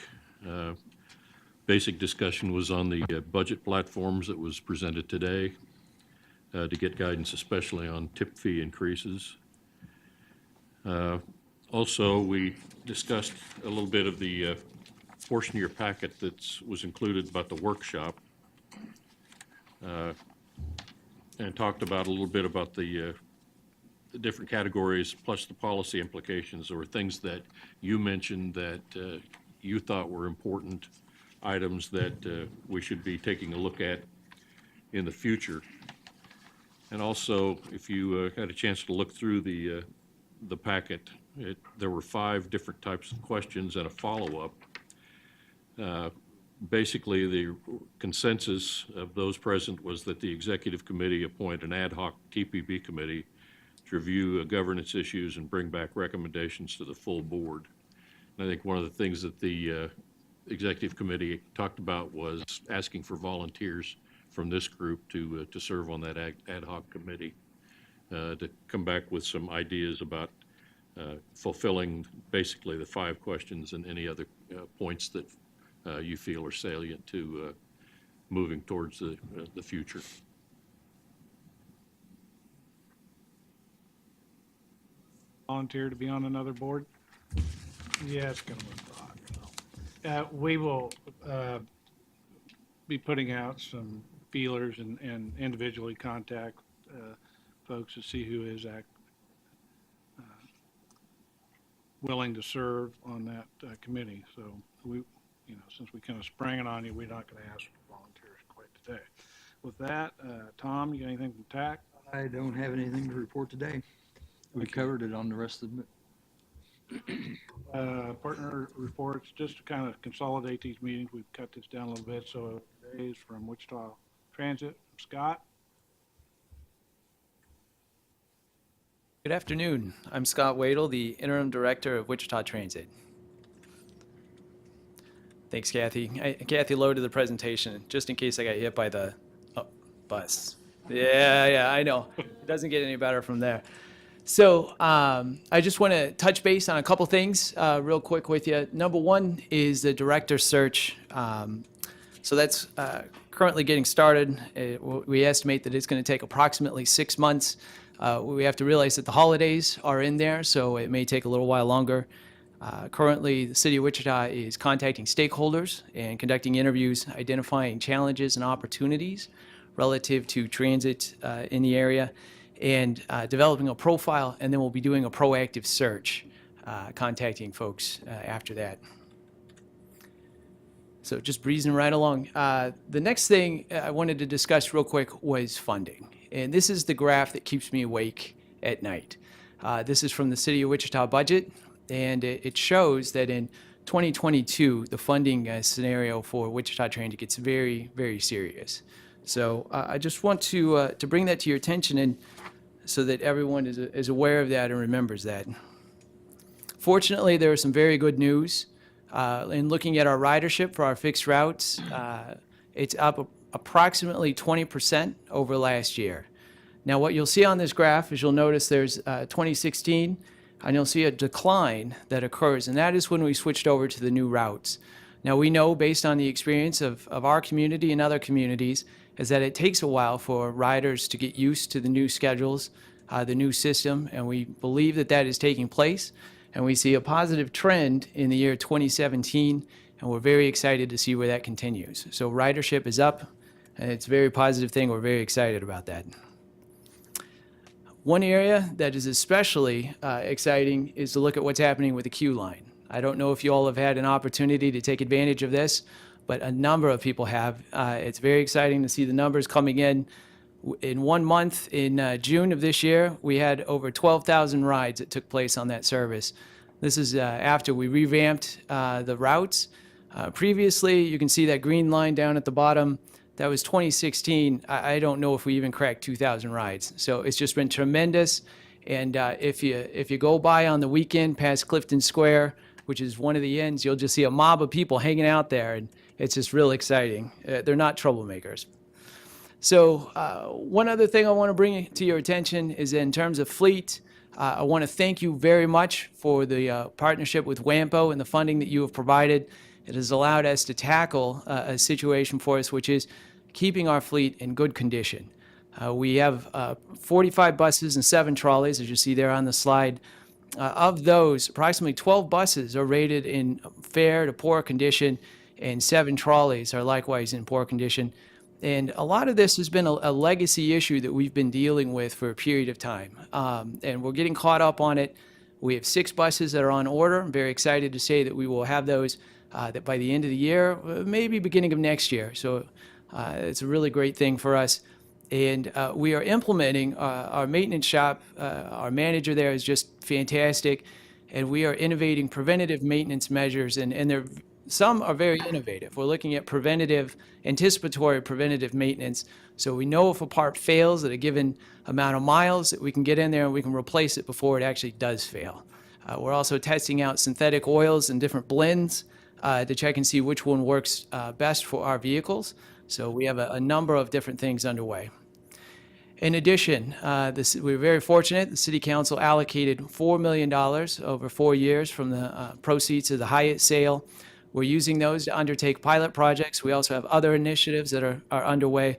Basic discussion was on the budget platforms that was presented today to get guidance, especially on tip fee increases. Also, we discussed a little bit of the portion of your packet that was included about the workshop, and talked about a little bit about the different categories plus the policy implications, or things that you mentioned that you thought were important items that we should be taking a look at in the future. And also, if you had a chance to look through the packet, there were 5 different types of questions and a follow-up. Basically, the consensus of those present was that the executive committee appoint an ad hoc TPB committee to review governance issues and bring back recommendations to the full board. And I think one of the things that the executive committee talked about was asking for volunteers from this group to serve on that ad hoc committee, to come back with some ideas about fulfilling basically the 5 questions and any other points that you feel are salient to moving towards the future. volunteer to be on another board? Yeah, it's going to move on. We will be putting out some feelers and individually contact folks to see who is willing to serve on that committee. So we, since we kind of sprang it on you, we're not going to ask for volunteers quite today. With that, Tom, you got anything from TAC? I don't have anything to report today. We covered it on the rest of the. Partner reports, just to kind of consolidate these meetings, we've cut this down a little bit. So today's from Wichita Transit. Scott? Good afternoon. I'm Scott Wadle, the Interim Director of Wichita Transit. Thanks, Kathy. Kathy loaded the presentation just in case I got hit by the bus. Yeah, I know. It doesn't get any better from there. So I just want to touch base on a couple things real quick with you. Number one is the director search. So that's currently getting started. We estimate that it's going to take approximately 6 months. We have to realize that the holidays are in there, so it may take a little while longer. Currently, the City of Wichita is contacting stakeholders and conducting interviews, identifying challenges and opportunities relative to transit in the area, and developing a profile, and then we'll be doing a proactive search, contacting folks after that. So just breezing right along. The next thing I wanted to discuss real quick was funding. And this is the graph that keeps me awake at night. This is from the City of Wichita budget, and it shows that in 2022, the funding scenario for Wichita Transit gets very, very serious. So I just want to bring that to your attention, and so that everyone is aware of that and remembers that. Fortunately, there is some very good news. In looking at our ridership for our fixed routes, it's up approximately 20% over last year. Now, what you'll see on this graph is you'll notice there's 2016, and you'll see a decline that occurs, and that is when we switched over to the new routes. Now, we know based on the experience of our community and other communities is that it takes a while for riders to get used to the new schedules, the new system, and we believe that that is taking place. And we see a positive trend in the year 2017, and we're very excited to see where that continues. So ridership is up, and it's a very positive thing. We're very excited about that. One area that is especially exciting is to look at what's happening with the Q line. I don't know if you all have had an opportunity to take advantage of this, but a number of people have. It's very exciting to see the numbers coming in. In 1 month, in June of this year, we had over 12,000 rides that took place on that service. This is after we revamped the routes. Previously, you can see that green line down at the bottom. That was 2016. I don't know if we even cracked 2,000 rides. So it's just been tremendous. And if you go by on the weekend past Clifton Square, which is one of the ends, you'll just see a mob of people hanging out there, and it's just real exciting. They're not troublemakers. So one other thing I want to bring to your attention is in terms of fleet, I want to thank you very much for the partnership with WAMPO and the funding that you have provided. It has allowed us to tackle a situation for us, which is keeping our fleet in good condition. We have 45 buses and 7 trolleys, as you see there on the slide. Of those, approximately 12 buses are rated in fair to poor condition, and 7 trolleys are likewise in poor condition. And a lot of this has been a legacy issue that we've been dealing with for a period of time. And we're getting caught up on it. We have 6 buses that are on order. I'm very excited to say that we will have those that by the end of the year, maybe beginning of next year. So it's a really great thing for us. And we are implementing our maintenance shop. Our manager there is just fantastic. And we are innovating preventative maintenance measures, and some are very innovative. We're looking at anticipatory preventative maintenance. So we know if a part fails at a given amount of miles that we can get in there and we can replace it before it actually does fail. We're also testing out synthetic oils and different blends to check and see which one works best for our vehicles. So we have a number of different things underway. In addition, we're very fortunate. The City Council allocated $4 million over 4 years from the proceeds of the Hyatt sale. We're using those to undertake pilot projects. We also have other initiatives that are underway,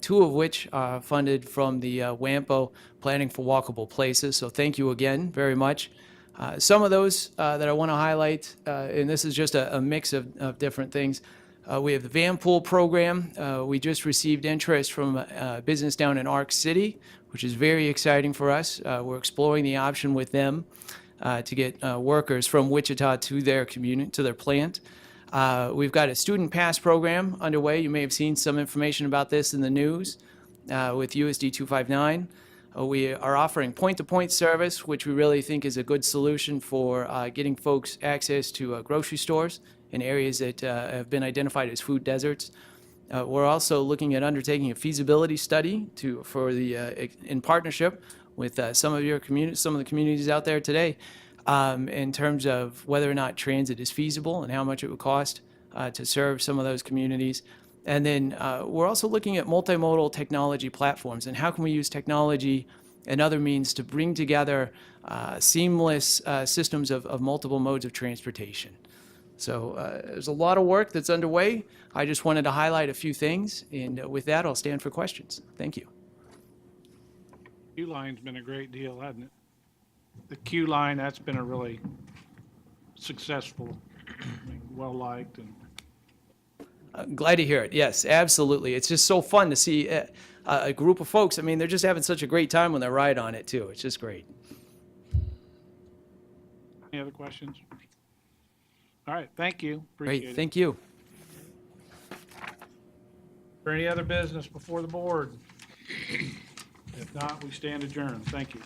2 of which are funded from the WAMPO Planning for Walkable Places. So thank you again very much. Some of those that I want to highlight, and this is just a mix of different things. We have the van pool program. We just received interest from a business down in Arc City, which is very exciting for us. We're exploring the option with them to get workers from Wichita to their community, to their plant. We've got a student pass program underway. You may have seen some information about this in the news with USD 259. We are offering point-to-point service, which we really think is a good solution for getting folks access to grocery stores in areas that have been identified as food deserts. We're also looking at undertaking a feasibility study in partnership with some of the communities out there today in terms of whether or not transit is feasible and how much it would cost to serve some of those communities. And then we're also looking at multimodal technology platforms and how can we use technology and other means to bring together seamless systems of multiple modes of transportation. So there's a lot of work that's underway. I just wanted to highlight a few things, and with that, I'll stand for questions. Thank you. Q line's been a great deal, hasn't it? The Q line, that's been a really successful, well-liked, and Glad to hear it. Yes, absolutely. It's just so fun to see a group of folks. I mean, they're just having such a great time when they ride on it, too. It's just great. any other questions? All right, thank you. Appreciate Great, it. thank you. Is there any other business before the board? If not, we stand adjourned. Thank you.